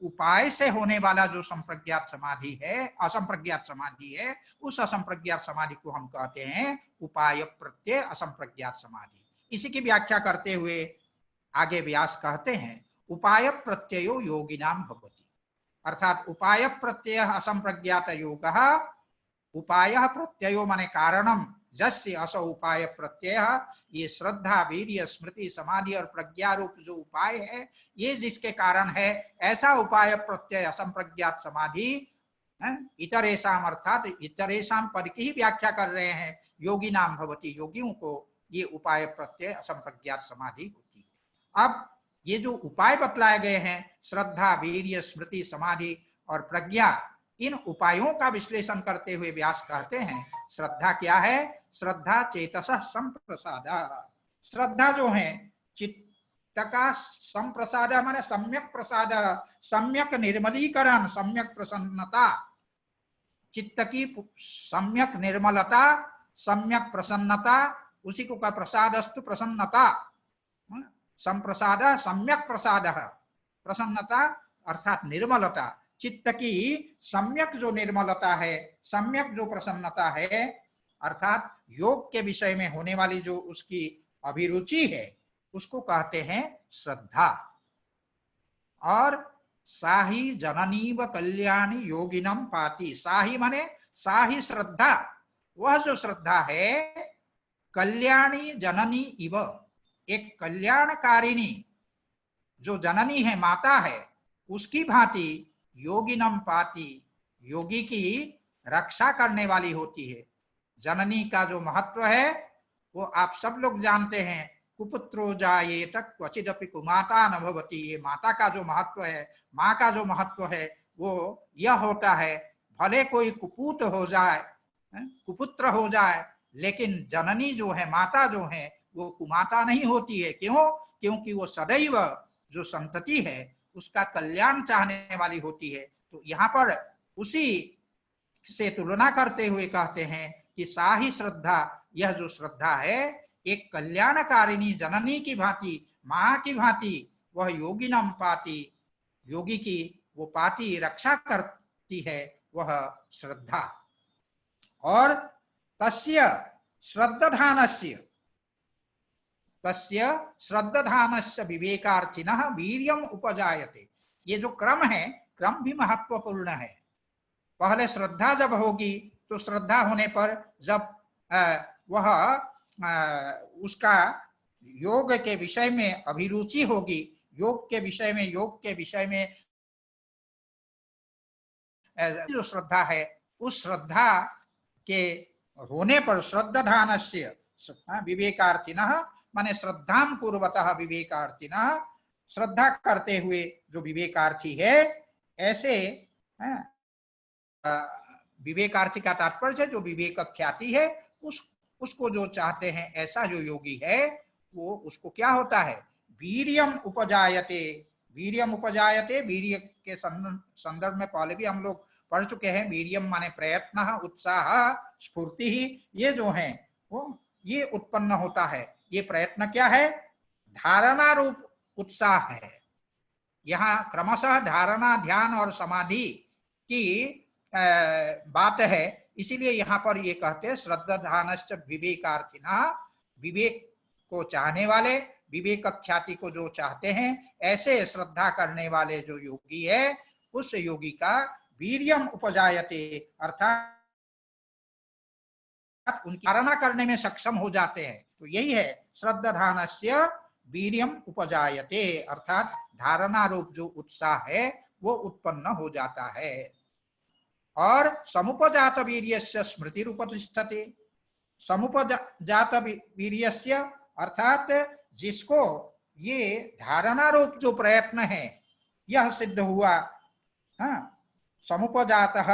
उपाय से होने वाला जो संप्रज्ञात समाधि है, असंप्रज्ञात समाधि है, उस असंप्रज्ञात समाधि को हम कहते हैं उपाय प्रत्यय असंप्रज्ञात समाधि। इसी की व्याख्या करते हुए आगे व्यास कहते हैं उपाय प्रत्ययो योगिनाम भवति, अर्थात उपाय प्रत्यय असंप्रज्ञात योगः। उपाय प्रत्ययो माने कारणम जस्य असौ उपाय प्रत्यय। ये श्रद्धा वीर्य स्मृति समाधि और प्रज्ञा रूप जो उपाय है, ये जिसके कारण है, ऐसा उपाय प्रत्यय असंप्रज्ञात समाधि इतरेषां अर्थात इतरेषां पद की ही व्याख्या कर रहे हैं, योगी नाम भवति, योगियों को ये उपाय प्रत्यय असंप्रज्ञात समाधि होती है। अब ये जो उपाय बतलाए गए हैं, श्रद्धा वीर्य स्मृति समाधि और प्रज्ञा, इन उपायों का विश्लेषण करते हुए व्यास कहते हैं श्रद्धा क्या है? श्रद्धा चेतसः संप्रसाद। श्रद्धा जो है चित्त का संप्रसाद माने सम्यक प्रसाद, सम्यक निर्मलीकरण, सम्यक प्रसन्नता, चित्त की सम्यक निर्मलता, सम्यक प्रसन्नता, उसी को का प्रसादस्तु प्रसन्नता। संप्रसाद सम्यक प्रसाद, प्रसन्नता अर्थात निर्मलता, चित्त की सम्यक जो निर्मलता है, सम्यक जो प्रसन्नता है, अर्थात योग के विषय में होने वाली जो उसकी अभिरुचि है, उसको कहते हैं श्रद्धा। और साही जननी व कल्याणी योगिनम पाति। साही माने साही श्रद्धा, वह जो श्रद्धा है कल्याणी जननी इव, एक कल्याणकारिणी जो जननी है, माता है, उसकी भांति योगिनम पाति, योगी की रक्षा करने वाली होती है। जननी का जो महत्व है वो आप सब लोग जानते हैं, कुपुत्रो जायेत क्वचिदपि कुमाता न भवति। ये माता का जो महत्व है, माँ का जो महत्व है वो यह होता है, भले कोई कुपुत हो जाए, कुपुत्र हो जाए, लेकिन जननी जो है, माता जो है, वो कुमाता नहीं होती है। क्यों? क्योंकि वो सदैव जो संतति है उसका कल्याण चाहने वाली होती है। तो यहाँ पर उसी से तुलना करते हुए कहते हैं कि साही श्रद्धा, यह जो श्रद्धा है एक कल्याणकारिणी जननी की भांति, मां की भांति वह योगिनम पाति, योगी की वो पाति रक्षा करती है, वह श्रद्धा। और तस्य श्रद्धानस्य, तस्य श्रद्धानस्य विवेकार्थिनः वीर्यम उपजायते। ये जो क्रम है, क्रम भी महत्वपूर्ण है। पहले श्रद्धा जब होगी तो श्रद्धा होने पर जब वह उसका योग के विषय में अभिरुचि होगी, योग के विषय में जो श्रद्धा है उस श्रद्धा के होने पर श्रद्धाधानस्य विवेकार्थिनः माने श्रद्धां कुर्वतः विवेकार्थिनः श्रद्धा करते हुए जो विवेकार्थी है ऐसे विवेकार्थी का तात्पर्य है जो विवेक ख्याति है उसको जो चाहते हैं ऐसा जो योगी है वो उसको क्या होता है वीर्यम उपजायते। वीर्यम उपजायते वीर्य के संदर्भ में पहले भी हम लोग पढ़ चुके हैं। वीर्यम माने प्रयत्न उत्साह स्फूर्ति ही ये जो है वो ये उत्पन्न होता है। ये प्रयत्न क्या है धारणा रूप उत्साह है। यहाँ क्रमशः धारणा ध्यान और समाधि की बात है इसीलिए यहाँ पर ये कहते हैं श्रद्धाधानश्च विवेकार्थिना विवेक को चाहने वाले विवेक ख्याति को जो चाहते हैं ऐसे श्रद्धा करने वाले जो योगी है उस योगी का वीर्यम उपजायते अर्थात उनकी धारणा करने में सक्षम हो जाते हैं। तो यही है श्रद्धाधानस्य वीर्यम उपजायते अर्थात धारणा रूप जो उत्साह है वो उत्पन्न हो जाता है। और समुपजात वीर्यस्य स्मृति उपतिष्ठते। समुपजात वीर्यस्य अर्थात जिसको ये धारणा रूप जो प्रयत्न है यह सिद्ध हुआ समुपजातः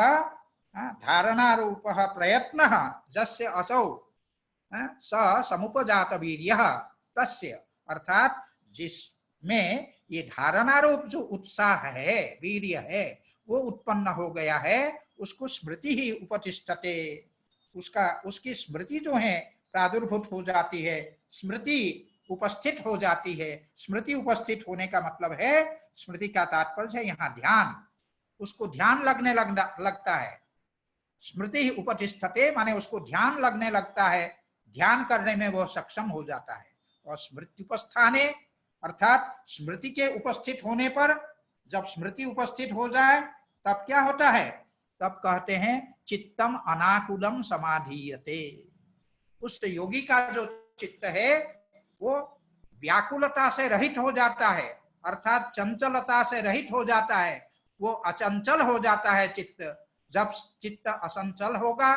धारणा रूप प्रयत्न जस्य असौ स समुपजात वीर्यः तस्य अर्थात जिसमें ये धारणा रूप जो उत्साह है वीर्य है वो उत्पन्न हो गया है उसको स्मृति ही उपतिष्ठते। उसकी स्मृति जो है प्रादुर्भूत हो जाती है स्मृति उपस्थित हो जाती है। स्मृति उपस्थित होने का मतलब है स्मृति का तात्पर्य है यहाँ ध्यान। उसको ध्यान लगने लगता है। स्मृति उपतिष्ठते माने उसको ध्यान लगने लगता है। ध्यान करने में वह सक्षम हो जाता है। और स्मृति उपस्थाने अर्थात स्मृति के उपस्थित होने पर जब स्मृति उपस्थित हो जाए तब क्या होता है तब कहते हैं चित्तम अनाकुलम समाधीयते। उस योगी का जो चित्त है वो व्याकुलता से रहित हो जाता है अर्थात चंचलता से रहित हो जाता है। वो अचंचल हो जाता है चित्त। जब चित्त असंचल होगा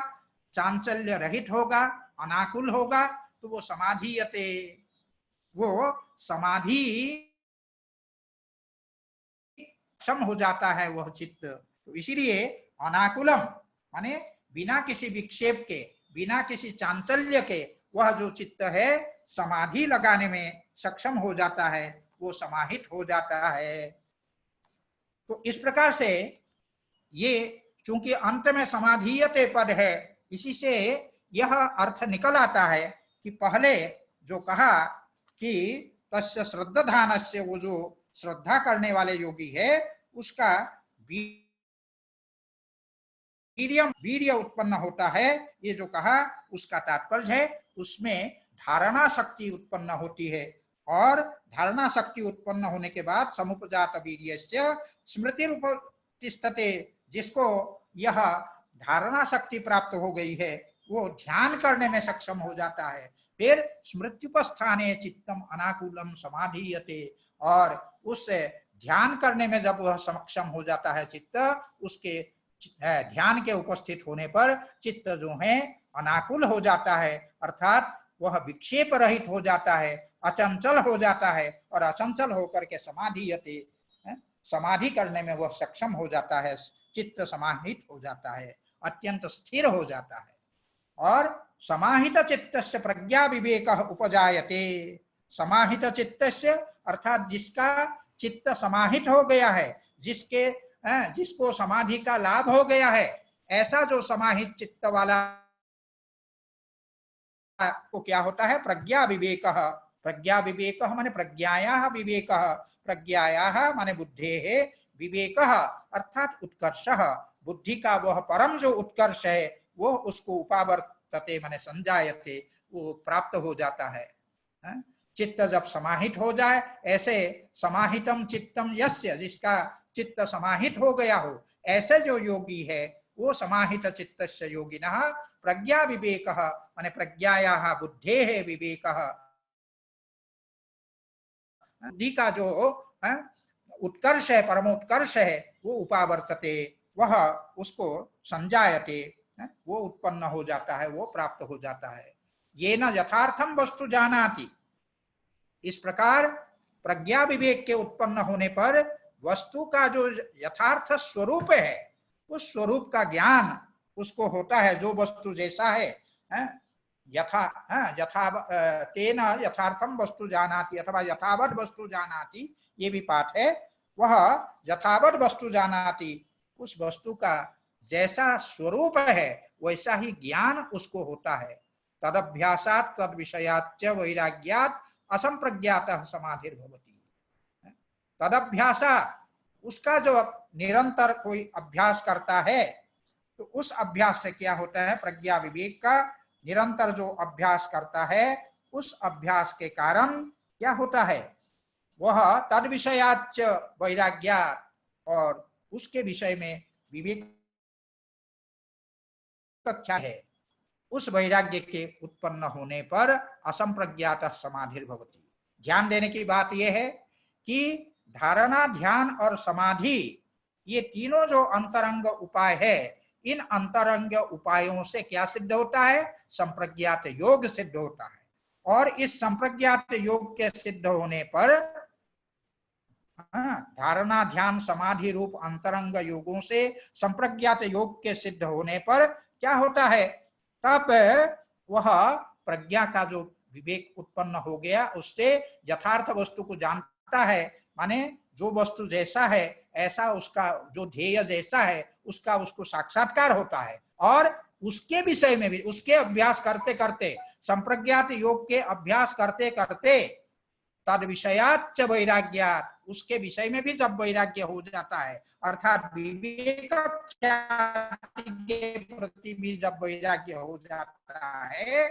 चांचल्य रहित होगा अनाकुल होगा तो वो समाधीयते वो समाधि सक्षम हो जाता है वह चित्त। तो इसीलिए अनाकुलम माने बिना किसी विक्षेप के बिना किसी चांचल्य के वह जो चित्त है समाधि लगाने में सक्षम हो जाता है वो समाहित हो जाता है। तो इस प्रकार से ये चूंकि अंत में समाधीयते पद है इसी से यह अर्थ निकल आता है कि पहले जो कहा कि तस्य श्रद्धाधानस्य वो जो श्रद्धा करने वाले योगी है उसका वीर्य उत्पन्न होता है। ये जो कहा उसका तात्पर्य है उसमें धारणा शक्ति उत्पन्न होती है और धारणा शक्ति उत्पन्न होने के बाद समुपजात वीर्यस्य स्मृति उपतिष्ठते। जिसको यह धारणा शक्ति प्राप्त हो गई है वो ध्यान करने में सक्षम हो जाता है। फिर स्मृत्युपस्थाने चित्तम अनाकुलम समाधीयते और उस ध्यान करने में जब वह सक्षम हो जाता है चित्त उसके ध्यान के उपस्थित होने पर चित्त जो है अनाकुल हो जाता है अर्थात वह विक्षेप रहित हो जाता है अचंचल हो जाता है और अचंचल होकर के समाधीयते समाधि करने में वह सक्षम हो जाता है। चित्त समाहित हो जाता है अत्यंत स्थिर हो जाता है। और समाहित चित्तस्य प्रज्ञा विवेक उपजायते। समाहित चित्तस्य अर्थात जिसका चित्त समाहित हो गया है जिसको समाधि का लाभ हो गया है ऐसा जो समाहित चित्त वाला को क्या होता है प्रज्ञा विवेक। प्रज्ञा विवेक माने प्रज्ञायाः विवेक प्रज्ञायाः माने बुद्धेः विवेक अर्थात उत्कर्ष। बुद्धि का वह परम जो उत्कर्ष है वो उसको उपावर्तते माने संजायते वो प्राप्त हो जाता है। चित्त जब समाहित हो जाए ऐसे समाहितम चित्तम यस्य जिसका चित्त समाहित हो गया हो ऐसे जो योगी है वो समाहित चित्तस्य योगिनः प्रज्ञा विवेक माने प्रज्ञायाः बुद्धेः विवेक बुद्धि का जो उत्कर्ष है परमोत्कर्ष है वो उपावर्तते वह उसको संजायते, वो उत्पन्न हो जाता है, वो प्राप्त हो जाता है। ये न यथार्थम वस्तु जानाति, इस प्रकार प्रज्ञा विवेक के उत्पन्न होने पर वस्तु का जो यथार्थ स्वरूप है, उस स्वरूप का ज्ञान उसको होता है। जो वस्तु जैसा है, तेन यथार्थम वस्तु जानाति अथवा यथावत वस्तु जानाति, ये भी पाठ है। वह यथावत वस्तु जानाति, उस वस्तु का जैसा स्वरूप है वैसा ही ज्ञान उसको होता है। तदभ्यासात् तद विषयाच्च वैराग्यात् असंप्रज्ञातः समाधिर्भवति। तदभ्यासा, उसका जो निरंतर कोई अभ्यास करता है तो उस अभ्यास से क्या होता है, प्रज्ञा विवेक का निरंतर जो अभ्यास करता है, उस अभ्यास के कारण क्या होता है, वह तद विषयाच्च वैराग्यात्, और उसके विषय में विवेक क्या है, उस वैराग्य के उत्पन्न होने पर असंप्रज्ञात समाधिर्भवति। ध्यान देने की बात यह है कि धारणा, ध्यान और समाधि, ये तीनों जो अंतरंग उपाय है, इन अंतरंग उपायों से क्या सिद्ध होता है, संप्रज्ञात योग सिद्ध होता है। और इस संप्रज्ञात योग के सिद्ध होने पर धारणा, ध्यान, समाधि रूप अंतरंग योगों से संप्रज्ञात योग के सिद्ध होने पर क्या होता है, तब वह प्रज्ञा का जो विवेक उत्पन्न हो गया, उससे यथार्थ वस्तु को जानता है। माने जो वस्तु जैसा है ऐसा उसका जो ध्येय जैसा है उसका उसको साक्षात्कार होता है। और उसके विषय में भी, उसके अभ्यास करते करते, संप्रज्ञात योग के अभ्यास करते करते तद विषयाच्च वैराग्यात्, उसके विषय में भी जब वैराग्य हो जाता है, अर्थात विवेक ख्याति के प्रति भी जब वैराग्य हो जाता है,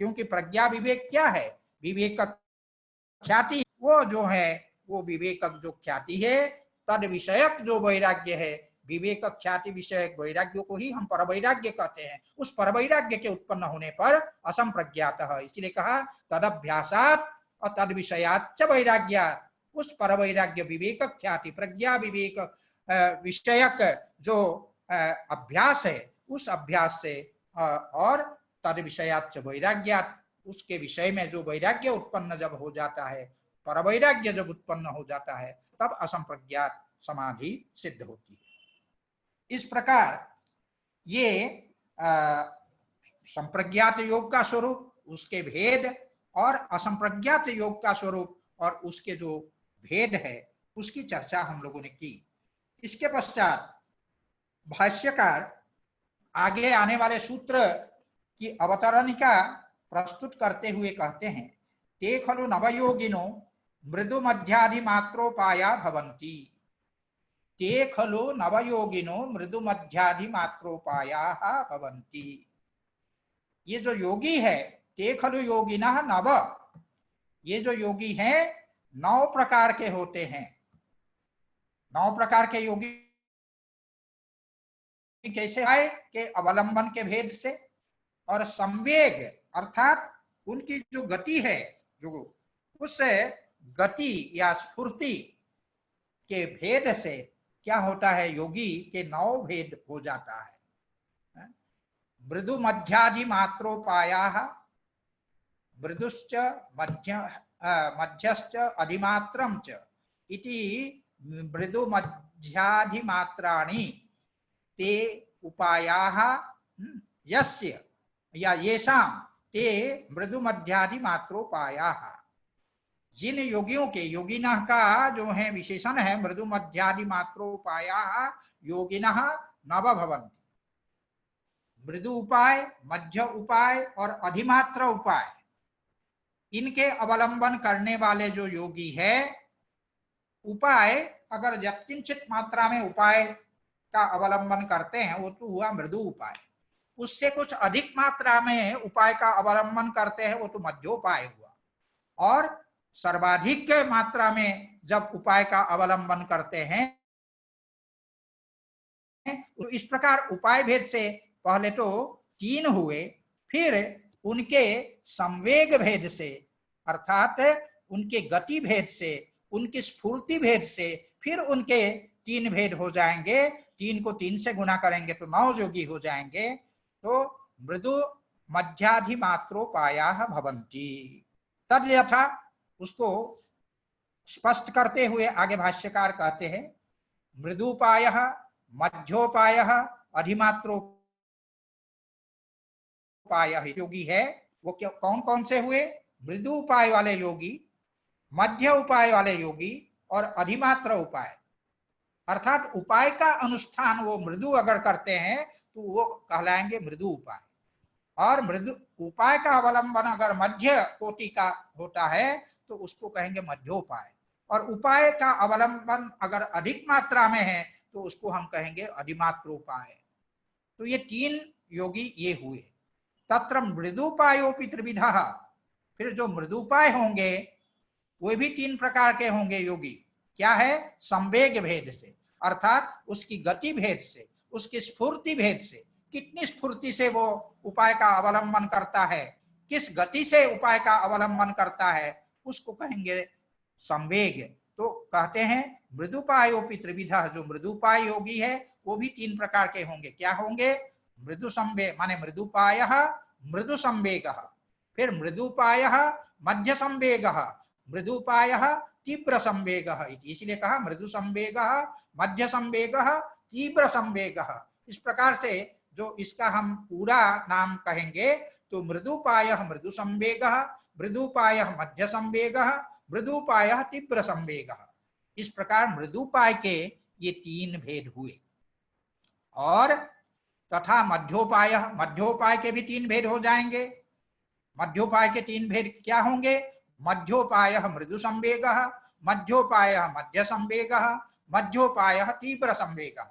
क्योंकि प्रज्ञा विवेक क्या है, विवेक ख्याति, वो जो है वो विवेक जो ख्याति है, तद विषयक जो वैराग्य है, विवेक ख्याति विषयक वैराग्य को ही हम परवैराग्य कहते हैं। उस परवैराग्य के उत्पन्न होने पर असंप्रज्ञातः, इसलिए कहा तदभ्यासात् और तद विषयाच्च वैराग्यात्, उस परवैराग्य विवेक ख्याति प्रज्ञा विवेक विषयक जो अभ्यास है, उस अभ्यास से और तद विषयाच्च वैराग्यात्, उसके विषय में जो वैराग्य उत्पन्न जब हो जाता है, परवैराग्य जब उत्पन्न हो जाता है, तब असंप्रज्ञात समाधि सिद्ध होती है। इस प्रकार ये संप्रज्ञात योग का स्वरूप, उसके भेद, और असंप्रज्ञात योग का स्वरूप और उसके जो भेद है, उसकी चर्चा हम लोगों ने की। इसके पश्चात भाष्यकार आगे आने वाले सूत्र की अवतरणिका प्रस्तुत करते हुए कहते हैं, ते खलु नवयोगिनो मृदु मध्यादि मात्रोपाया भवन्ति। ते खलु नवयोगिनो मृदु मध्यादि मात्रोपाया भवन्ति। ये जो योगी है, ते खलु योगिनः नव, ये जो योगी हैं 9 प्रकार के होते हैं। 9 प्रकार के योगी कैसे आए, के अवलंबन के भेद से और संवेग अर्थात उनकी जो गति है, जो उस गति या स्फूर्ति के भेद से क्या होता है, योगी के 9 भेद हो जाता है। मृदु मध्यादि मात्रोपायाः, मृदुश्च मध्यश्च अधिमात्रं च इति मृदु मध्याधिमात्राणि ते उपायाः यस्य या येषां ते मृदु मध्यादि मात्रोपायाः। जिन योगियों के, योगिनः का जो है विशेषण है मृदु मध्यादि मात्रोपायाः, योगिनः नव भवन्ति। मृदु उपाय, मध्य उपाय और अधिमात्र उपाय, इनके अवलंबन करने वाले जो योगी है, उपाय अगर यत्किंचित मात्रा में उपाय का अवलंबन करते हैं वो तो हुआ मृदु उपाय, उससे कुछ अधिक मात्रा में उपाय का अवलंबन करते हैं वो तो मध्योपाय हुआ, और सर्वाधिक मात्रा में जब उपाय का अवलंबन करते हैं तो इस प्रकार उपाय भेद से पहले तो 3 हुए, फिर उनके संवेग भेद से अर्थात उनके गति भेद से, उनकी स्फूर्ति भेद से, फिर उनके तीन भेद हो जाएंगे, 3 को 3 से गुना करेंगे तो 9 योगी हो जाएंगे। तो मृदु मध्याधिमात्रोपायाः भवन्ति। तद यथा उसको स्पष्ट करते हुए आगे भाष्यकार कहते हैं मृदुपायः मध्योपायः अधिमात्रोपायः योगी है वो कौन कौन से हुए? मृदु उपाय वाले योगी, मध्य उपाय वाले योगी और अधिमात्र उपाय। अर्थात उपाय का अनुष्ठान वो मृदु अगर करते हैं तो वो कहलाएंगे मृदु उपाय, और मृदु उपाय का अवलंबन अगर मध्य कोटि का होता है तो उसको कहेंगे मध्योपाय, और उपाय का अवलंबन अगर अधिक मात्रा में है तो उसको हम कहेंगे अधिमात्रोपाय। तो ये तीन योगी ये हुए। तत्र मृदुपायोपि त्रिविधः, फिर जो मृदुपाय होंगे वे भी 3 प्रकार के होंगे योगी। क्या है? संवेग भेद से, अर्थात उसकी गति भेद से, उसकी स्फूर्ति भेद से, कितनी स्फूर्ति से वो उपाय का अवलंबन करता है, किस गति से उपाय का अवलंबन करता है, उसको कहेंगे संवेग। तो कहते हैं मृदुपायोपि त्रिविधः, जो मृदुपाय योगी है वो भी 3 प्रकार के होंगे। क्या होंगे? मृदु संवेग माने मृदुपायः मृदु संवेगः, फिर मृदुपायः मध्य संवेगः, मृदुपायः तीव्र संवेगः। इसलिए कहा मृदु संवेगः मध्य संवेगः तीव्र संवेगः। इस प्रकार से जो इसका हम पूरा नाम कहेंगे तो मृदुपायः मृदु संवेगः, मृदुपायः मध्य संवेगः, मृदुपायः तीव्र संवेगः। इस प्रकार मृदुपाय के ये 3 भेद हुए। और तथा मध्योपाय, मध्योपाय के भी 3 भेद हो जाएंगे। मध्योपाय के 3 भेद क्या होंगे? मध्योपायः मृदु संवेगः, मध्योपायः मध्य संवेगः, मध्योपायः तीव्र संवेगः।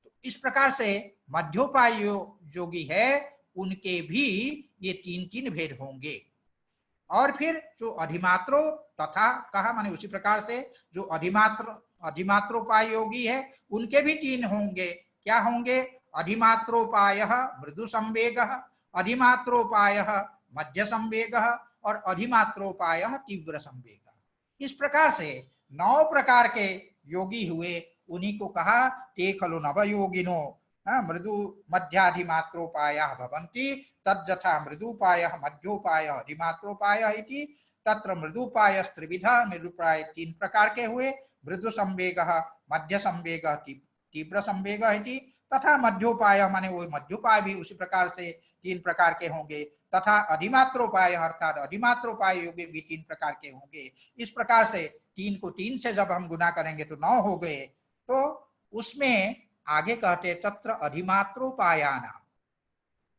तो इस प्रकार से मध्योपाय योगी है उनके भी ये 3 भेद होंगे। और फिर जो अधिमात्रो तथा कहा माने उसी प्रकार से जो अधिमात्रोपाय योगी है उनके भी 3 होंगे। क्या होंगे? अधिमात्रोपायः मृदु संवेगः, अधिमात्रोपायः मध्य संवेगः और अधिमात्रोपायः तीव्र संवेगः। इस प्रकार से 9 प्रकार के योगी हुए। उन्हीं को कहा ते खलु नवयोगिनो मृदु मध्याधिमात्रोपायः भवन्ति तद्यथा मृदुपायः मध्योपायः अधिमात्रोपायः इति। तत्र मृदुपायस्त्रिविधः, मृदुपाय 3 प्रकार के हुए, मृदु संवेगः मध्य संवेगः तीव्र संवेगः इति। तथा मध्योपाय माने वो मध्योपाय भी उसी प्रकार से 3 प्रकार के होंगे। तथा अधिमात्रोपाय अर्थात अधिमात्रोपाय योगी भी 3 प्रकार के होंगे। इस प्रकार से 3 को 3 से जब हम गुना करेंगे तो 9 हो गए। तो उसमें आगे कहते तत्र अधिमात्रोपायाना,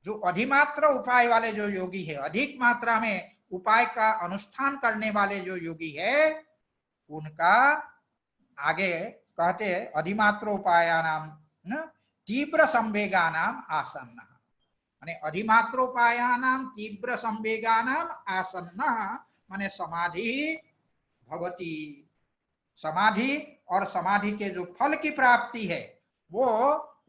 जो अधिमात्र उपाय वाले जो योगी है, अधिक मात्रा में उपाय का अनुष्ठान करने वाले जो योगी है उनका आगे कहते अधिमात्रोपायानाम तीव्र संवेगानाम आसन्न, माने अधिमात्रोपायानाम तीव्र संवेगानाम आसन्न माने समाधि भवति। समाधि और समाधि के जो फल की प्राप्ति है वो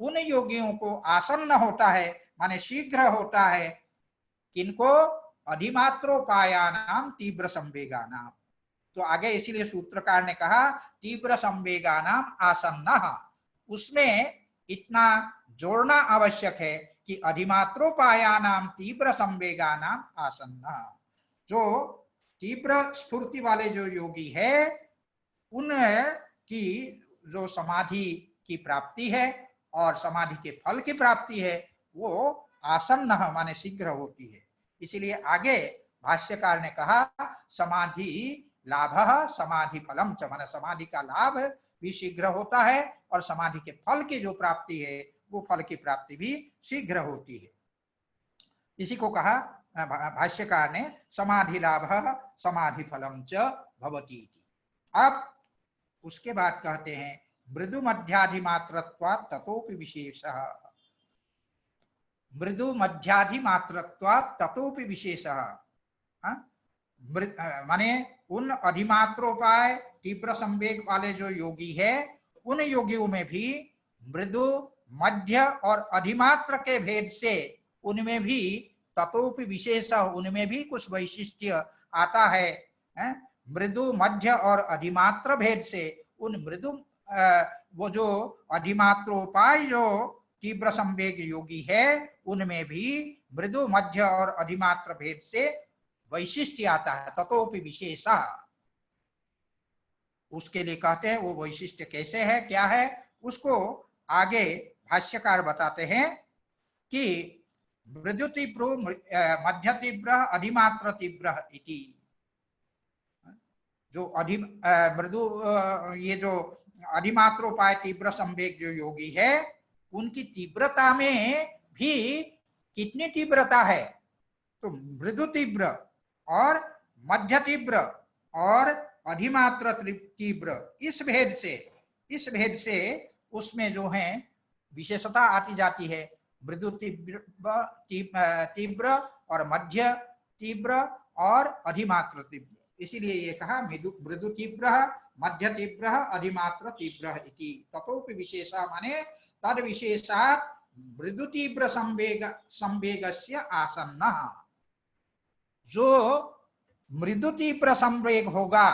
उन योगियों को आसन्न होता है, माने शीघ्र होता है। किनको? अधिमात्रोपायानाम तीव्र संवेगानाम। तो आगे इसीलिए सूत्रकार ने कहा तीव्र संवेगानाम आसन्न। उसमें इतना जोड़ना आवश्यक है कि अधिमात्रोपायानाम तीव्र संवेगानाम आसन्न। जो तीव्र स्फूर्ति वाले जो योगी है उन की जो समाधि की प्राप्ति है और समाधि के फल की प्राप्ति है वो आसन्न माने शीघ्र होती है। इसीलिए आगे भाष्यकार ने कहा समाधि लाभः समाधि फलम च, माने समाधि का लाभ भी शीघ्र होता है और समाधि के फल की जो प्राप्ति है वो फल की प्राप्ति भी शीघ्र होती है। इसी को कहा भाष्यकार ने समाधि लाभः समाधि फलम च भवति। अब उसके बाद कहते हैं मृदु मध्याधिमात्रत्वात् ततोपि विशेषः, मृदु मध्याधिमात्रत्वात् ततोपि विशेषः। माने उन अधिमात्रोपाय तीव्र संवेग वाले जो योगी है उन योगियों में भी मृदु मध्य और अधिमात्र के भेद से उनमें भी ततोपि विशेष, उनमें भी कुछ वैशिष्ट्य आता है। मृदु मध्य और अधिमात्र भेद से उन मृदु वो जो अधिमात्रोपाय जो तीव्र संवेग योगी है उनमें भी मृदु मध्य और अधिमात्र भेद से वैशिष्ट्य आता है। ततोपि विशेषः, उसके लिए कहते हैं वो वैशिष्ट्य कैसे है, क्या है, उसको आगे भाष्यकार बताते हैं कि मृदु तीव्रो मध्य तीव्र अधिमात्र तीव्र इति। जो मृदु ये जो अधिमात्रोपाय तीव्र संवेग जो योगी है उनकी तीव्रता में भी कितनी तीव्रता है, तो मृदु तीव्र और मध्य तीव्र और अधिमात्र तीव्र, इस भेद से उसमें जो है विशेषता आती जाती है। मृदु तीव्र और मध्य तीव्र और अधिमात्र तीव्र, इसीलिए ये कहा मृदु तीव्र मध्य तीव्र अधिमात्र तीव्र इति। ततोपि विशेषा माने तद विशेषात् मृदु तीव्र संवेगस्य आसन्न, जो मृदु तीव्र संवेग होगा,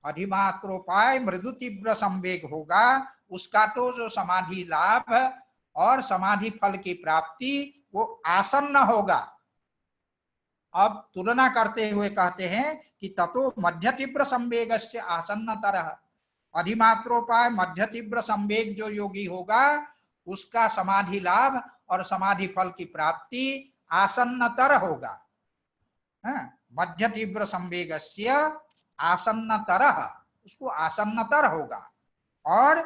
अधिमात्रोपाय मृदु तीव्र संवेग होगा, उसका तो जो समाधि लाभ और समाधि फल की प्राप्ति वो आसन्न होगा। अब तुलना करते हुए कहते हैं कि ततो मध्य तीव्र संवेगस्य आसन्नतरः, अधिमात्रोपाय मध्य तीव्र संवेग जो योगी होगा उसका समाधि लाभ और समाधि फल की प्राप्ति आसन्नतर होगा। मध्य तीव्र संवेगस्य आसन्नतरः, उसको आसन्नतर होगा। और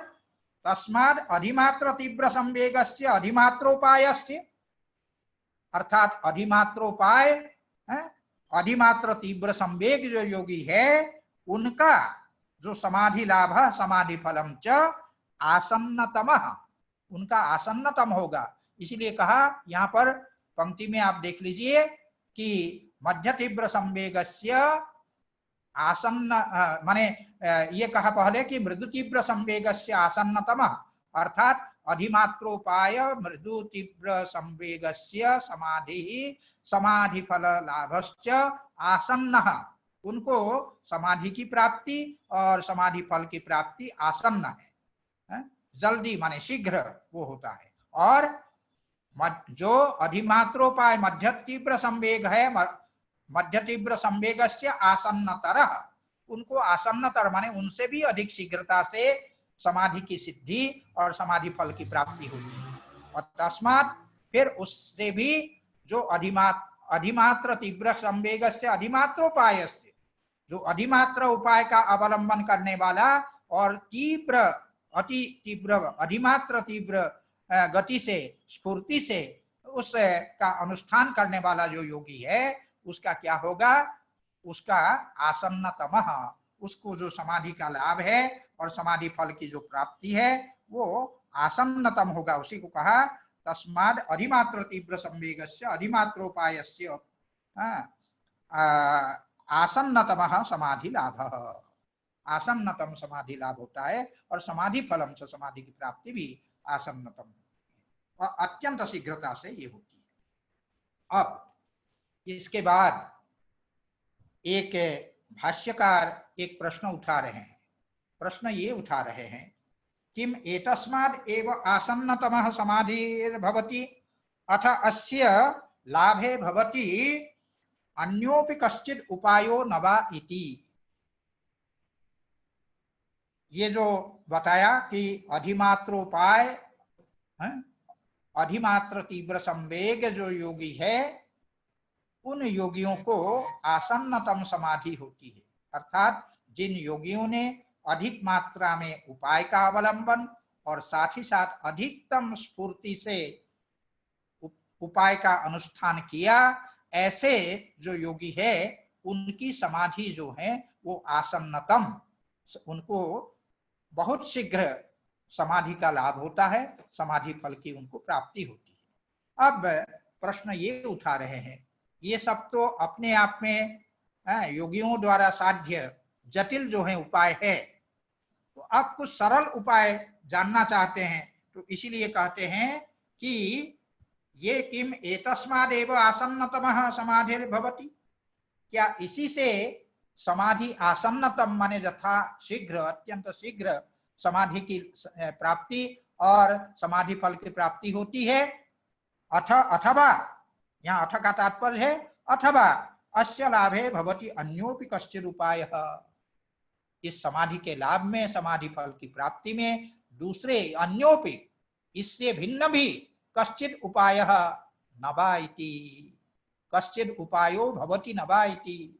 तस्माद् अधिमात्र तीव्र संवेगस्य अधिमात्रोपायस्य, अर्थात अधिमात्रोपाय अधिमात्र तीव्र संवेग जो योगी है उनका जो समाधि लाभ समाधि फलम च आसन्नतमः, उनका आसन्नतम होगा। इसीलिए कहा यहाँ पर पंक्ति में आप देख लीजिए कि मध्य तीव्र संवेगस्य आसन्न माने ये कहा पहले कि मृदु तीव्र संवेगस्य आसन्नतमः, अर्थात अधिमात्रोपाय मृदु तीव्र संवेगस्य समाधि फल लाभश्च आसन्नः, उनको समाधि की प्राप्ति और समाधि फल की प्राप्ति आसन्न है, जल्दी माने शीघ्र वो होता है। और जो अधिमात्रोपाय मध्य तीव्र संवेग है, मध्य तीव्र संवेगस्य आसन्नतरः, उनको आसन्नतर माने उनसे भी अधिक शीघ्रता से समाधि की सिद्धि और समाधि फल की प्राप्ति होती है। और तस्मात् फिर उससे भी जो अधिमात्र तीव्र संवेगस्य अधिमात्रोपायस्य, जो अधिमात्र उपाय का अवलंबन करने वाला और तीव्र अति तीव्र अधिमात्र तीव्र गति से स्फूर्ति से उसका अनुष्ठान करने वाला जो योगी है उसका क्या होगा, उसका आसन्नतमः, उसको जो समाधि का लाभ है और समाधि फल की जो प्राप्ति है वो आसन्नतम होगा। उसी को कहा तस्माद् अधिमात्र तीव्र संवेगस्य अधिमात्रोपायस्य आसन्नतमः समाधि लाभः, आसन्नतम समाधि लाभ होता है और समाधि फलम से समाधि की प्राप्ति भी आसन्नतम और अत्यंत शीघ्रता से ये होती है। अब इसके बाद एक भाष्यकार एक प्रश्न उठा रहे हैं। प्रश्न ये उठा रहे हैं किम एतस्माद् एव आसन्नतमः समाधिर्भवति अथ अस्य लाभे भवति अन्योपि कश्चित् उपायो न वा इति। ये जो बताया कि अधिमात्रोपाय अधिमात्र तीव्र संवेग जो योगी है उन योगियों को आसन्नतम समाधि होती है, अर्थात जिन योगियों ने अधिक मात्रा में उपाय का अवलंबन और साथ ही साथ अधिकतम स्फूर्ति से उपाय का अनुष्ठान किया, ऐसे जो योगी है उनकी समाधि जो है वो आसन्नतम, उनको बहुत शीघ्र समाधि का लाभ होता है, समाधि फल की उनको प्राप्ति होती है। अब प्रश्न ये उठा रहे हैं, ये सब तो अपने आप में योगियों द्वारा साध्य जटिल जो है उपाय है, तो आप कुछ सरल उपाय जानना चाहते हैं, तो इसीलिए कहते हैं कि ये किम एतस्मादेव आसन्नतमः समाधिर्भवति, क्या इसी से समाधि आसन्नतम माने यथा शीघ्र अत्यंत शीघ्र समाधि की प्राप्ति और समाधि फल की प्राप्ति होती है। अथवा, यहाँ अथ का तात्पर्य है अथवा अस्य लाभे भवति अन्योपि कश्चित् उपायः, इस समाधि के लाभ में, समाधि फल की प्राप्ति में दूसरे अन्योपि, इससे भिन्न भी कश्चित् उपायः न वा इति, कश्चित् उपायो भवति न वा इति,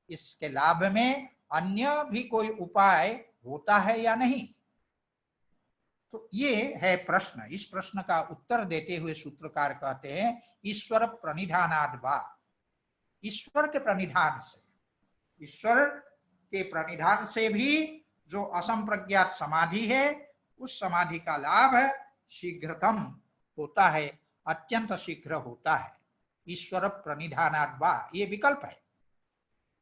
इसके लाभ में अन्य भी कोई उपाय होता है या नहीं। तो ये है प्रश्न। इस प्रश्न का उत्तर देते हुए सूत्रकार कहते हैं ईश्वर प्रणिधानाद् वा, ईश्वर के प्रणिधान से, ईश्वर के प्रणिधान से भी जो असंप्रज्ञात समाधि है उस समाधि का लाभ शीघ्रतम होता है, अत्यंत शीघ्र होता है। ईश्वर प्रणिधानाद् वा, ये विकल्प है।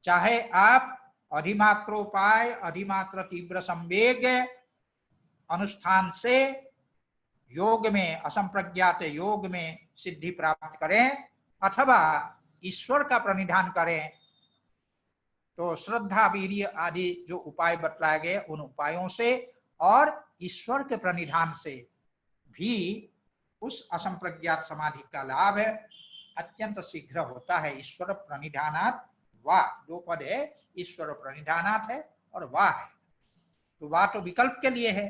चाहे आप अधिमात्रोपाय, अधिमात्र तीव्र संवेग अनुष्ठान से योग में, असंप्रज्ञात योग में सिद्धि प्राप्त करें, अथवा ईश्वर का प्रणिधान करें, तो श्रद्धा, वीर्य आदि जो उपाय बतलाए गए उन उपायों से और ईश्वर के प्रणिधान से भी उस असंप्रज्ञात समाधि का लाभ अत्यंत शीघ्र होता है। ईश्वर प्रणिधानात् वा, दो पद है, ईश्वर प्रणिधानात् है और वा है। तो वा तो विकल्प के लिए है,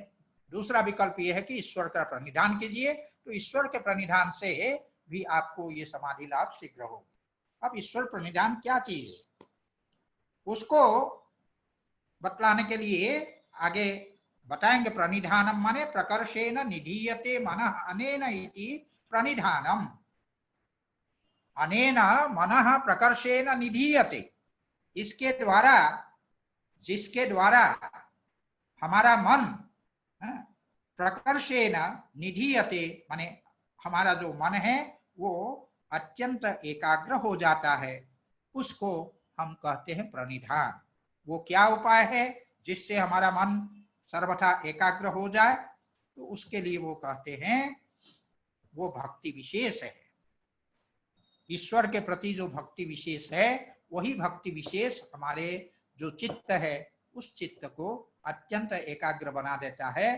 दूसरा विकल्प यह है कि ईश्वर का प्रणिधान कीजिए, तो ईश्वर के प्रणिधान से भी आपको ये समाधि लाभ शीघ्र हो। अब ईश्वर प्रणिधान क्या चीज है उसको बतलाने के लिए आगे बताएंगे। प्रणिधानम माने प्रकर्षेण निधीयते मनः अनेन इति प्रणिधानम, अनेन मनः प्रकर्षेण निधीयते, इसके द्वारा, जिसके द्वारा हमारा मन प्रकर्षेण निधीयते माने हमारा जो मन है वो अत्यंत एकाग्र हो जाता है, उसको हम कहते हैं प्रणिधान। वो क्या उपाय है जिससे हमारा मन सर्वथा एकाग्र हो जाए, तो उसके लिए वो कहते हैं वो भक्ति विशेष है। ईश्वर के प्रति जो भक्ति विशेष है वही भक्ति विशेष हमारे जो चित्त है उस चित्त को अत्यंत एकाग्र बना देता है।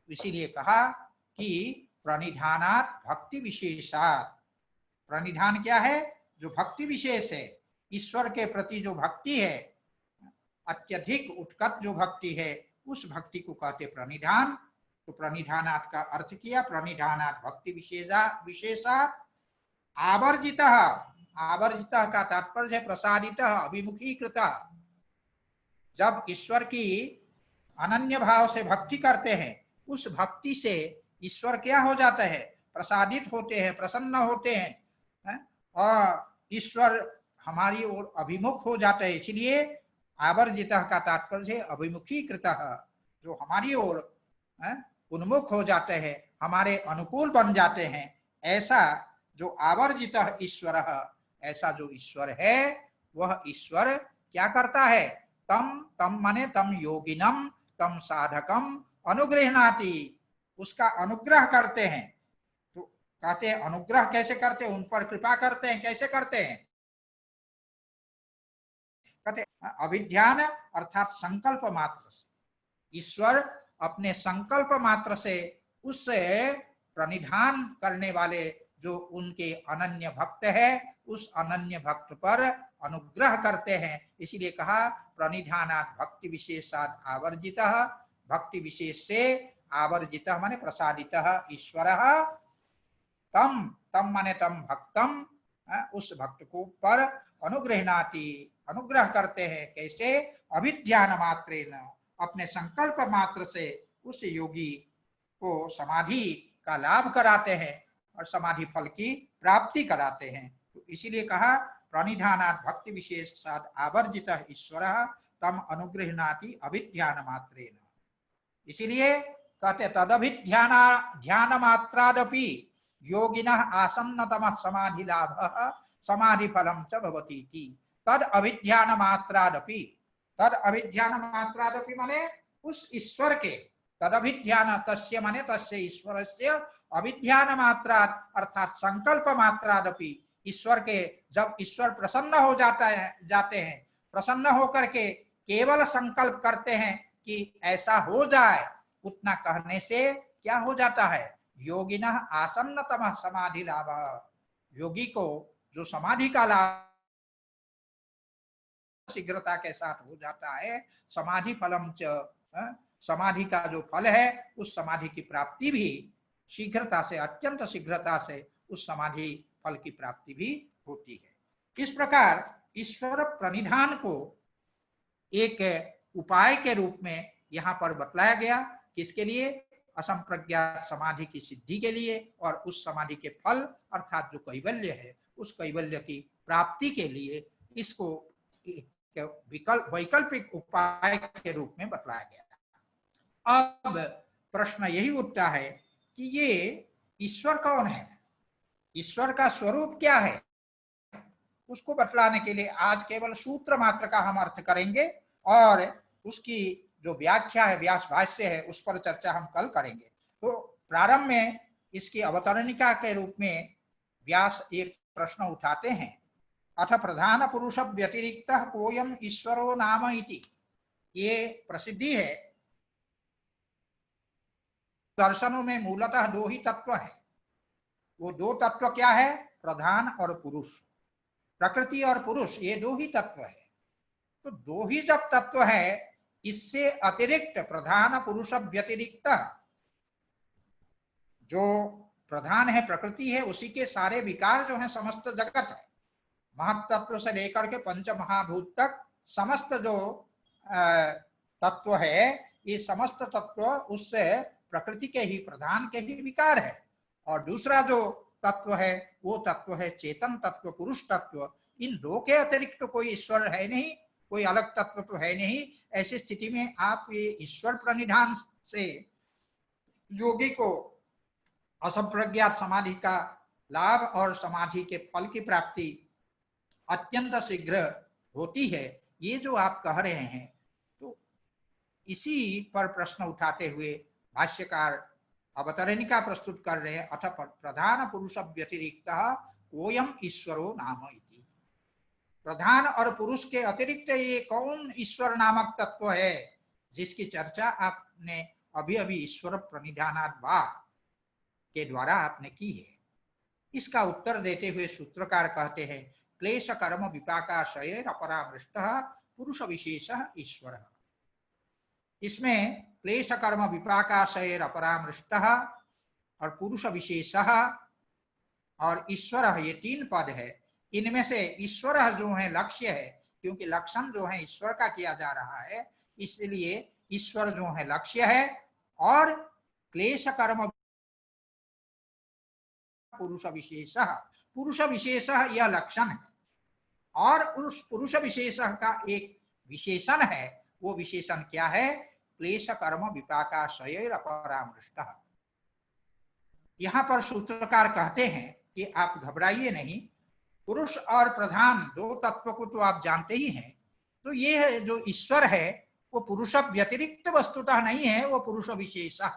इसीलिए कहा कि प्रणिधानात् भक्ति विशेषात्, प्रणिधान क्या है? जो भक्ति विशेष है, ईश्वर के प्रति जो भक्ति है, अत्यधिक उत्कट जो भक्ति है, उस भक्ति को कहते प्रणिधान। तो प्रणिधानात् का अर्थ किया, प्रणिधानात् भक्ति विशेषात् आवर्जितः, आवर्जितः का तात्पर्य है प्रसादितः, अभिमुखीकृतः। जब ईश्वर की अनन्य भाव से भक्ति करते हैं, उस भक्ति से ईश्वर क्या हो जाता है? प्रसादित होते हैं, प्रसन्न होते हैं, और ईश्वर हमारी ओर अभिमुख हो जाते हैं। इसलिए आवर्जितः का तात्पर्य है अभिमुखीकृतः, जो हमारी ओर उन्मुख हो जाते हैं, हमारे अनुकूल बन जाते हैं। ऐसा जो आवर्जितः ईश्वर, ऐसा जो ईश्वर है वह ईश्वर क्या करता है? तम माने तम योगिनम, तम साधकम अनुगृह्णाति, उसका अनुग्रह करते हैं। तो कहते हैं अनुग्रह कैसे करते हैं? उन पर कृपा करते हैं। कैसे करते हैं? कहते अभिध्यान अर्थात संकल्प मात्र से। ईश्वर अपने संकल्प मात्र से उस प्रणिधान करने वाले जो उनके अनन्य भक्त है, उस अनन्य भक्त पर अनुग्रह करते हैं। इसीलिए कहा प्रणिधानात् भक्ति विशेषात् आवर्जितः, भक्ति विशेष से आवर्जितः माने प्रसादितः ईश्वरः, तम तम माने तम भक्तम, उस भक्त को पर अनुगृह्णाति, अनुग्रह करते हैं। कैसे? अभिध्यान मात्रेण, अपने संकल्प मात्र से उस योगी को समाधि का लाभ कराते हैं और समाधि फल की प्राप्ति कराते हैं। तो इसीलिए कहा प्रणिधानात् भक्ति विशेषात् आवर्जितः ईश्वरः तम अनुगृह्णाति अभिध्यान मात्रेण। इसीलिए कहते ध्यान मात्रादपि योगिनः आसन्नतमः समाधि लाभः समाधि फलम च भवति। तद अभिध्यान मात्रादपि, तद अभिध्यान मात्रादपि माने उस ईश्वर के, तद अभिध्यान तस्य माने तस्य ईश्वरस्य अभिध्यान मात्रात् अर्थात संकल्प मात्रादपि, ईश्वर के जब ईश्वर प्रसन्न हो जाते हैं, प्रसन्न होकर के केवल संकल्प करते हैं कि ऐसा हो जाए, उतना कहने से क्या हो जाता है, योगिनः आसन्नतमः समाधि लाभ, योगी को जो समाधि का लाभ शीघ्रता के साथ हो जाता है, समाधि फलम च, समाधि का जो फल है उस समाधि की प्राप्ति भी शीघ्रता से, अत्यंत शीघ्रता से उस समाधि फल की प्राप्ति भी होती है। इस प्रकार ईश्वर प्रणिधान को एक उपाय के रूप में यहाँ पर बतलाया गया, किसके लिए, असंप्रज्ञात समाधि की सिद्धि के लिए, और उस समाधि के फल अर्थात जो कैवल्य है उस कैवल्य की प्राप्ति के लिए इसको वैकल्पिक उपाय के रूप में बतलाया गया। अब प्रश्न यही उठता है कि ये ईश्वर कौन है, ईश्वर का स्वरूप क्या है, उसको बतलाने के लिए आज केवल सूत्र मात्र का हम अर्थ करेंगे और उसकी जो व्याख्या है, व्यास भाष्य है, उस पर चर्चा हम कल करेंगे। तो प्रारंभ में इसकी अवतरणिका के रूप में व्यास एक प्रश्न उठाते हैं, अथ प्रधान पुरुष व्यतिरिक्त कोयम ईश्वरो नाम इति। ये प्रसिद्धि है, दर्शनों में मूलतः दो ही तत्व है। वो दो तत्व क्या है, प्रधान और पुरुष, प्रकृति और पुरुष, ये दो ही तत्व है। तो दो ही जब तत्व है, इससे अतिरिक्त प्रधान पुरुष व्यतिरिक्त जो प्रधान है प्रकृति है, उसी के सारे विकार जो है समस्त जगत है, महत्तत्व से लेकर के पंच महाभूत तक समस्त जो तत्व है, ये समस्त तत्व उससे प्रकृति के ही, प्रधान के ही विकार है। और दूसरा जो तत्व है वो तत्व है चेतन तत्व, पुरुष तत्व। इन दो के अतिरिक्त कोई ईश्वर है नहीं, कोई अलग तत्व तो है नहीं। ऐसी स्थिति में आप ये ईश्वर प्रणिधान से योगी को असंप्रज्ञात समाधि का लाभ और समाधि के फल की प्राप्ति अत्यंत शीघ्र होती है, ये जो आप कह रहे हैं, तो इसी पर प्रश्न उठाते हुए भाष्यकार अवतरणिका प्रस्तुत कर रहे हैं, अथ प्रधान पुरुष व्यतिरिक्त कोयम ईश्वरो नाम इति। प्रधान और पुरुष के अतिरिक्त ये कौन ईश्वर नामक तत्व है जिसकी चर्चा आपने अभी अभी ईश्वर प्रणिधानात् वा के द्वारा आपने की है। इसका उत्तर देते हुए सूत्रकार कहते हैं, क्लेश कर्म विपाकाशय अपरामृष्टः पुरुष विशेषः ईश्वरः। इसमें क्लेश कर्म विपाकाशय अपरामृष्टः और पुरुष विशेषः और ईश्वरः, ये तीन पद है। इनमें से ईश्वर जो है लक्ष्य है, क्योंकि लक्षण जो है ईश्वर का किया जा रहा है, इसलिए ईश्वर जो है लक्ष्य है। और क्लेश कर्म पुरुष विशेषः, पुरुष विशेषः यह लक्षण है, और उस पुरुष विशेषः का एक विशेषण है। वो विशेषण क्या है, क्लेश कर्म विपाकाशय अपरामृष्टः। यहाँ पर सूत्रकार कहते हैं कि आप घबराइए नहीं, पुरुष और प्रधान दो तत्व को तो आप जानते ही हैं। तो ये जो ईश्वर है वो पुरुष व्यतिरिक्त वस्तुतः नहीं है, वो पुरुष विशेषः,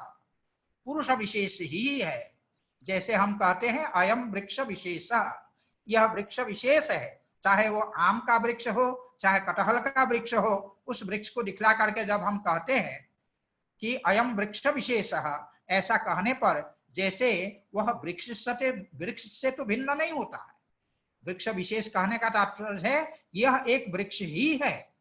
पुरुष विशेष ही है। जैसे हम कहते हैं अयम वृक्ष विशेषः, यह वृक्ष विशेष है, चाहे वो आम का वृक्ष हो चाहे कटहल का वृक्ष हो। उस वृक्ष को दिखला करके जब हम कहते हैं कि अयम वृक्ष विशेषः, ऐसा कहने पर जैसे वह वृक्ष से तो भिन्न नहीं होता है। वृक्ष विशेष कहने का तात्पर्य है यह एक वृक्ष ही है,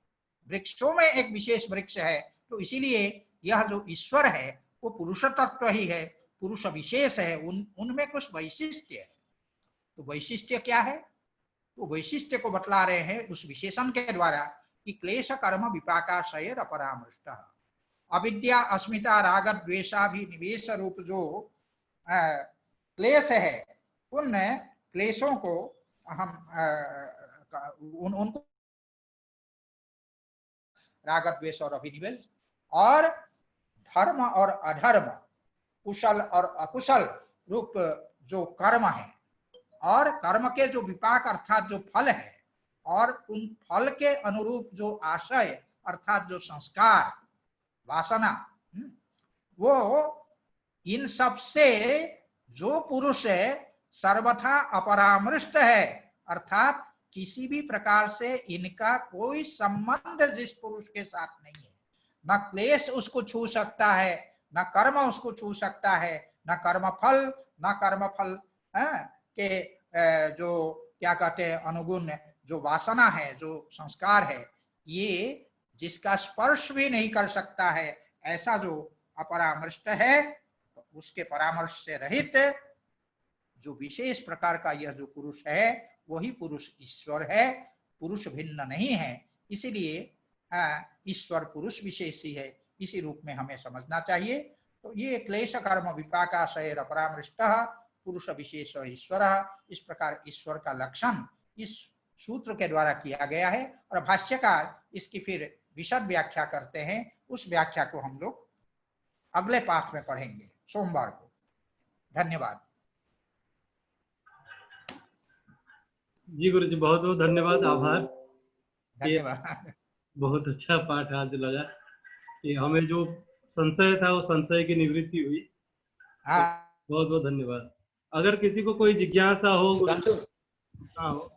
वृक्षों में एक विशेष वृक्ष है। तो इसीलिए यह जो ईश्वर है वो पुरुष तत्व ही है, पुरुष विशेष है, उनमें कुछ वैशिष्ट्य है। तो वैशिष्ट्य क्या है, तो वैशिष्ट्य को बतला रहे हैं उस विशेषण के द्वारा कि क्लेश कर्म विपाकाशय अपरामृष्टः। अविद्या अस्मिता राग द्वेषाभिनिवेश रूप जो क्लेश है, उन क्लेशों को हम उनको राग द्वेष और अभिनिवेश, और धर्म और अधर्म, कुशल और अकुशल रूप जो कर्म है, और कर्म के जो विपाक अर्थात जो फल है, और उन फल के अनुरूप जो आशय अर्थात जो संस्कार वासना, वो इन सब से जो पुरुष है सर्वथा अपरामृष्ट है, अर्थात किसी भी प्रकार से इनका कोई संबंध जिस पुरुष के साथ नहीं है, न क्लेश उसको छू सकता है, न कर्म उसको छू सकता है, न कर्मफल, न कर्मफल के जो क्या कहते हैं अनुगुण जो वासना है, जो संस्कार है, ये जिसका स्पर्श भी नहीं कर सकता है, ऐसा जो अपरामृष्ट है, तो उसके परामर्श से रहित जो विशेष प्रकार का यह जो पुरुष है, वही पुरुष ईश्वर है, पुरुष भिन्न नहीं है। इसीलिए ईश्वर पुरुष विशेषी है, इसी रूप में हमें समझना चाहिए। तो ये क्लेश कर्म विपाकाशय अपरामृष्ट पुरुष विशेष ईश्वर, इस प्रकार ईश्वर का लक्षण इस सूत्र के द्वारा किया गया है। और भाष्यकार इसकी फिर विशद व्याख्या करते हैं। उस व्याख्या को हम लोग अगले पाठ में पढ़ेंगे सोमवार को। धन्यवाद जी गुरु जी, बहुत बहुत धन्यवाद, आभार। धन्यवाद। बहुत अच्छा पाठ आज लगा कि हमें जो संशय था वो संशय की निवृत्ति हुई। हाँ, बहुत बहुत धन्यवाद। अगर किसी को कोई जिज्ञासा हो,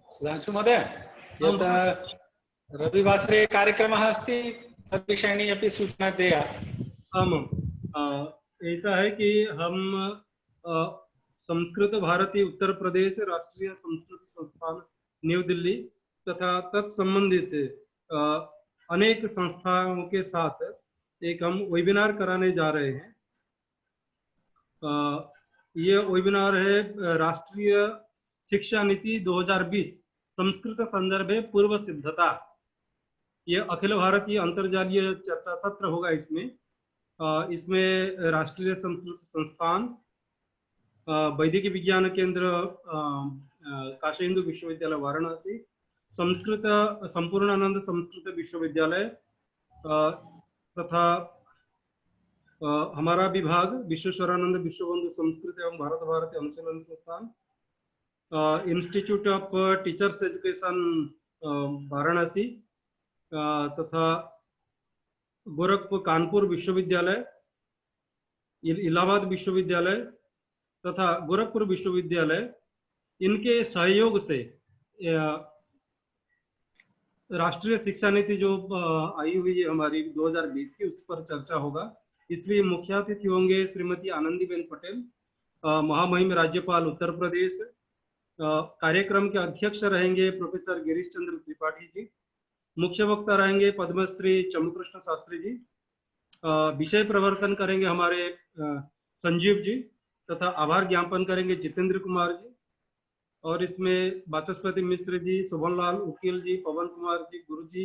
सुधांशु महोदय, यत् रविवासरे कार्यक्रमः अस्ति तद्विषये अपि सूचना देयात्। ऐसा है कि हम संस्कृत भारती उत्तर प्रदेश राष्ट्रीय संस्कृत संस्थान न्यू दिल्ली तथा तत्संबंधित अनेक संस्थाओं के साथ एक हम वेबिनार कराने जा रहे हैं। ये वेबिनार है राष्ट्रीय शिक्षा नीति 2020 संस्कृत संदर्भे पूर्व सिद्धता। ये अखिल भारतीय अंतर्जालीय चर्चा सत्र होगा। इसमें राष्ट्रीय संस्कृत संस्थान, वैदिक विज्ञान केंद्र काशी हिंदू विश्वविद्यालय वाराणसी, संस्कृत संपूर्णानंद संस्कृत विश्वविद्यालय तथा हमारा विभाग विश्वेश्वरानंद विश्वबंधु संस्कृत एवं भारत भारती अनुशीलन संस्थान, institute of teachers education Varanasi तथा गोरखपुर कानपुर विश्वविद्यालय, इलाहाबाद विश्वविद्यालय तथा गोरखपुर विश्वविद्यालय, इनके सहयोग से राष्ट्रीय शिक्षा नीति जो आई हुई है हमारी 2020 की, उस पर चर्चा होगा। इसलिए मुख्य अतिथि होंगे श्रीमती आनंदीबेन पटेल, महामहिम राज्यपाल उत्तर प्रदेश। कार्यक्रम के अध्यक्ष रहेंगे प्रोफेसर गिरीश चंद्र त्रिपाठी जी। मुख्य वक्ता रहेंगे पद्मश्री चमकृष्ण शास्त्री जी। विषय प्रवर्तन करेंगे हमारे संजीव जी तथा आभार ज्ञापन करेंगे जितेंद्र कुमार जी। और इसमें वाचस्पति मिश्र जी, शोभनलाल उकील जी, पवन कुमार जी, गुरु जी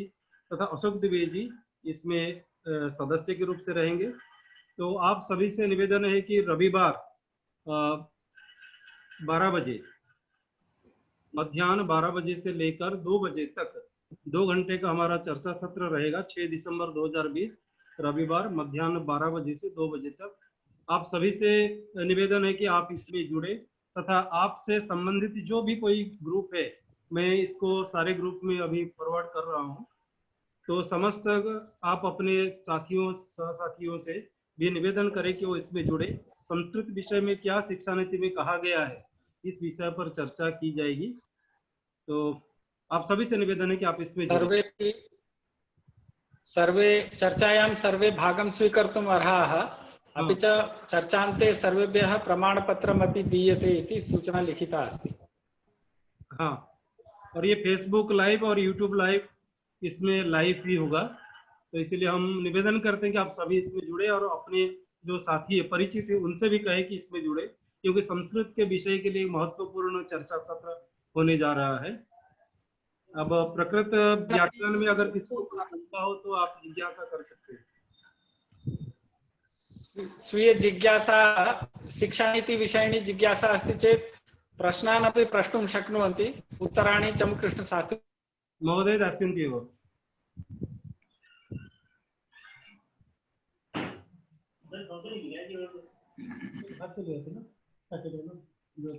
तथा अशोक द्विवेदी जी इसमें सदस्य के रूप से रहेंगे। तो आप सभी से निवेदन है कि रविवार 12 बजे, मध्याह्न 12 बजे से लेकर 2 बजे तक 2 घंटे का हमारा चर्चा सत्र रहेगा। 6 दिसंबर 2020 रविवार मध्याह्न 12 बजे से 2 बजे तक। आप सभी से निवेदन है कि आप इसमें जुड़े तथा आपसे संबंधित जो भी कोई ग्रुप है, मैं इसको सारे ग्रुप में अभी फॉरवर्ड कर रहा हूँ, तो समस्त आप अपने साथियों सहसाथियों से भी निवेदन करें कि वो इसमें जुड़े। संस्कृत विषय में क्या शिक्षा नीति में कहा गया है, इस विषय पर चर्चा की जाएगी। तो आप सभी से निवेदन है कि आप इसमें सर्वे चर्चायां सर्वे भागं स्वीकर्तुम् अर्हाः, अपि च चर्चान्ते सर्वेभ्यः प्रमाणपत्रमपि दीयते इति सूचना लिखिता अस्ति। हाँ, और ये फेसबुक लाइव और यूट्यूब लाइव, इसमें लाइव भी होगा। तो इसीलिए हम निवेदन करते हैं कि आप सभी इसमें जुड़े और अपने जो साथी है, परिचित है, उनसे भी कहें कि इसमें जुड़े, क्योंकि संस्कृत के विषय के लिए महत्वपूर्ण चर्चा सत्र होने जा रहा है। अब प्रकृत व्याख्यान में अगर किसी को शंका हो तो आप जिज्ञासा कर सकते हैं। स्वीय जिज्ञासा शिक्षानीति विषयिणी जिज्ञासा अस्ति चेत् प्रश्नान् अपि प्रष्टुं शक्नुवन्ति। उत्तराणि चमकृष्ण शास्त्री महोदय दास्यन्ति एव।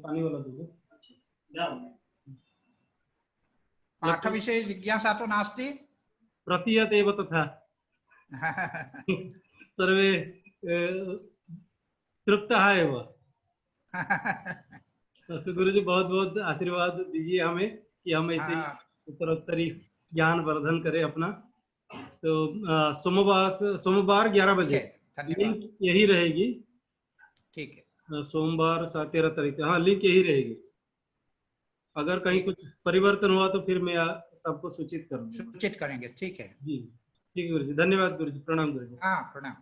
पानी वाला दूध पाठ विषये जिज्ञासा तो नास्ति। प्रतीयते एव तथा सर्वे तृप्तः एव। तो गुरु जी बहुत बहुत आशीर्वाद दीजिए हमें कि हम ऐसे उत्तरोत्तरी ज्ञान वर्धन करें अपना। तो सोमवार 11 बजे धन्यवाद। लिंक यही रहेगी। ठीक है, सोमवार 13 तारीख, हाँ लिंक यही रहेगी। अगर कहीं ठीक है। कुछ परिवर्तन हुआ तो फिर मैं सबको सूचित कर दूंगा। सूचित करेंगे, ठीक है। जी ठीक है गुरु जी, धन्यवाद गुरु जी, प्रणाम गुरु जी। हाँ, प्रणाम।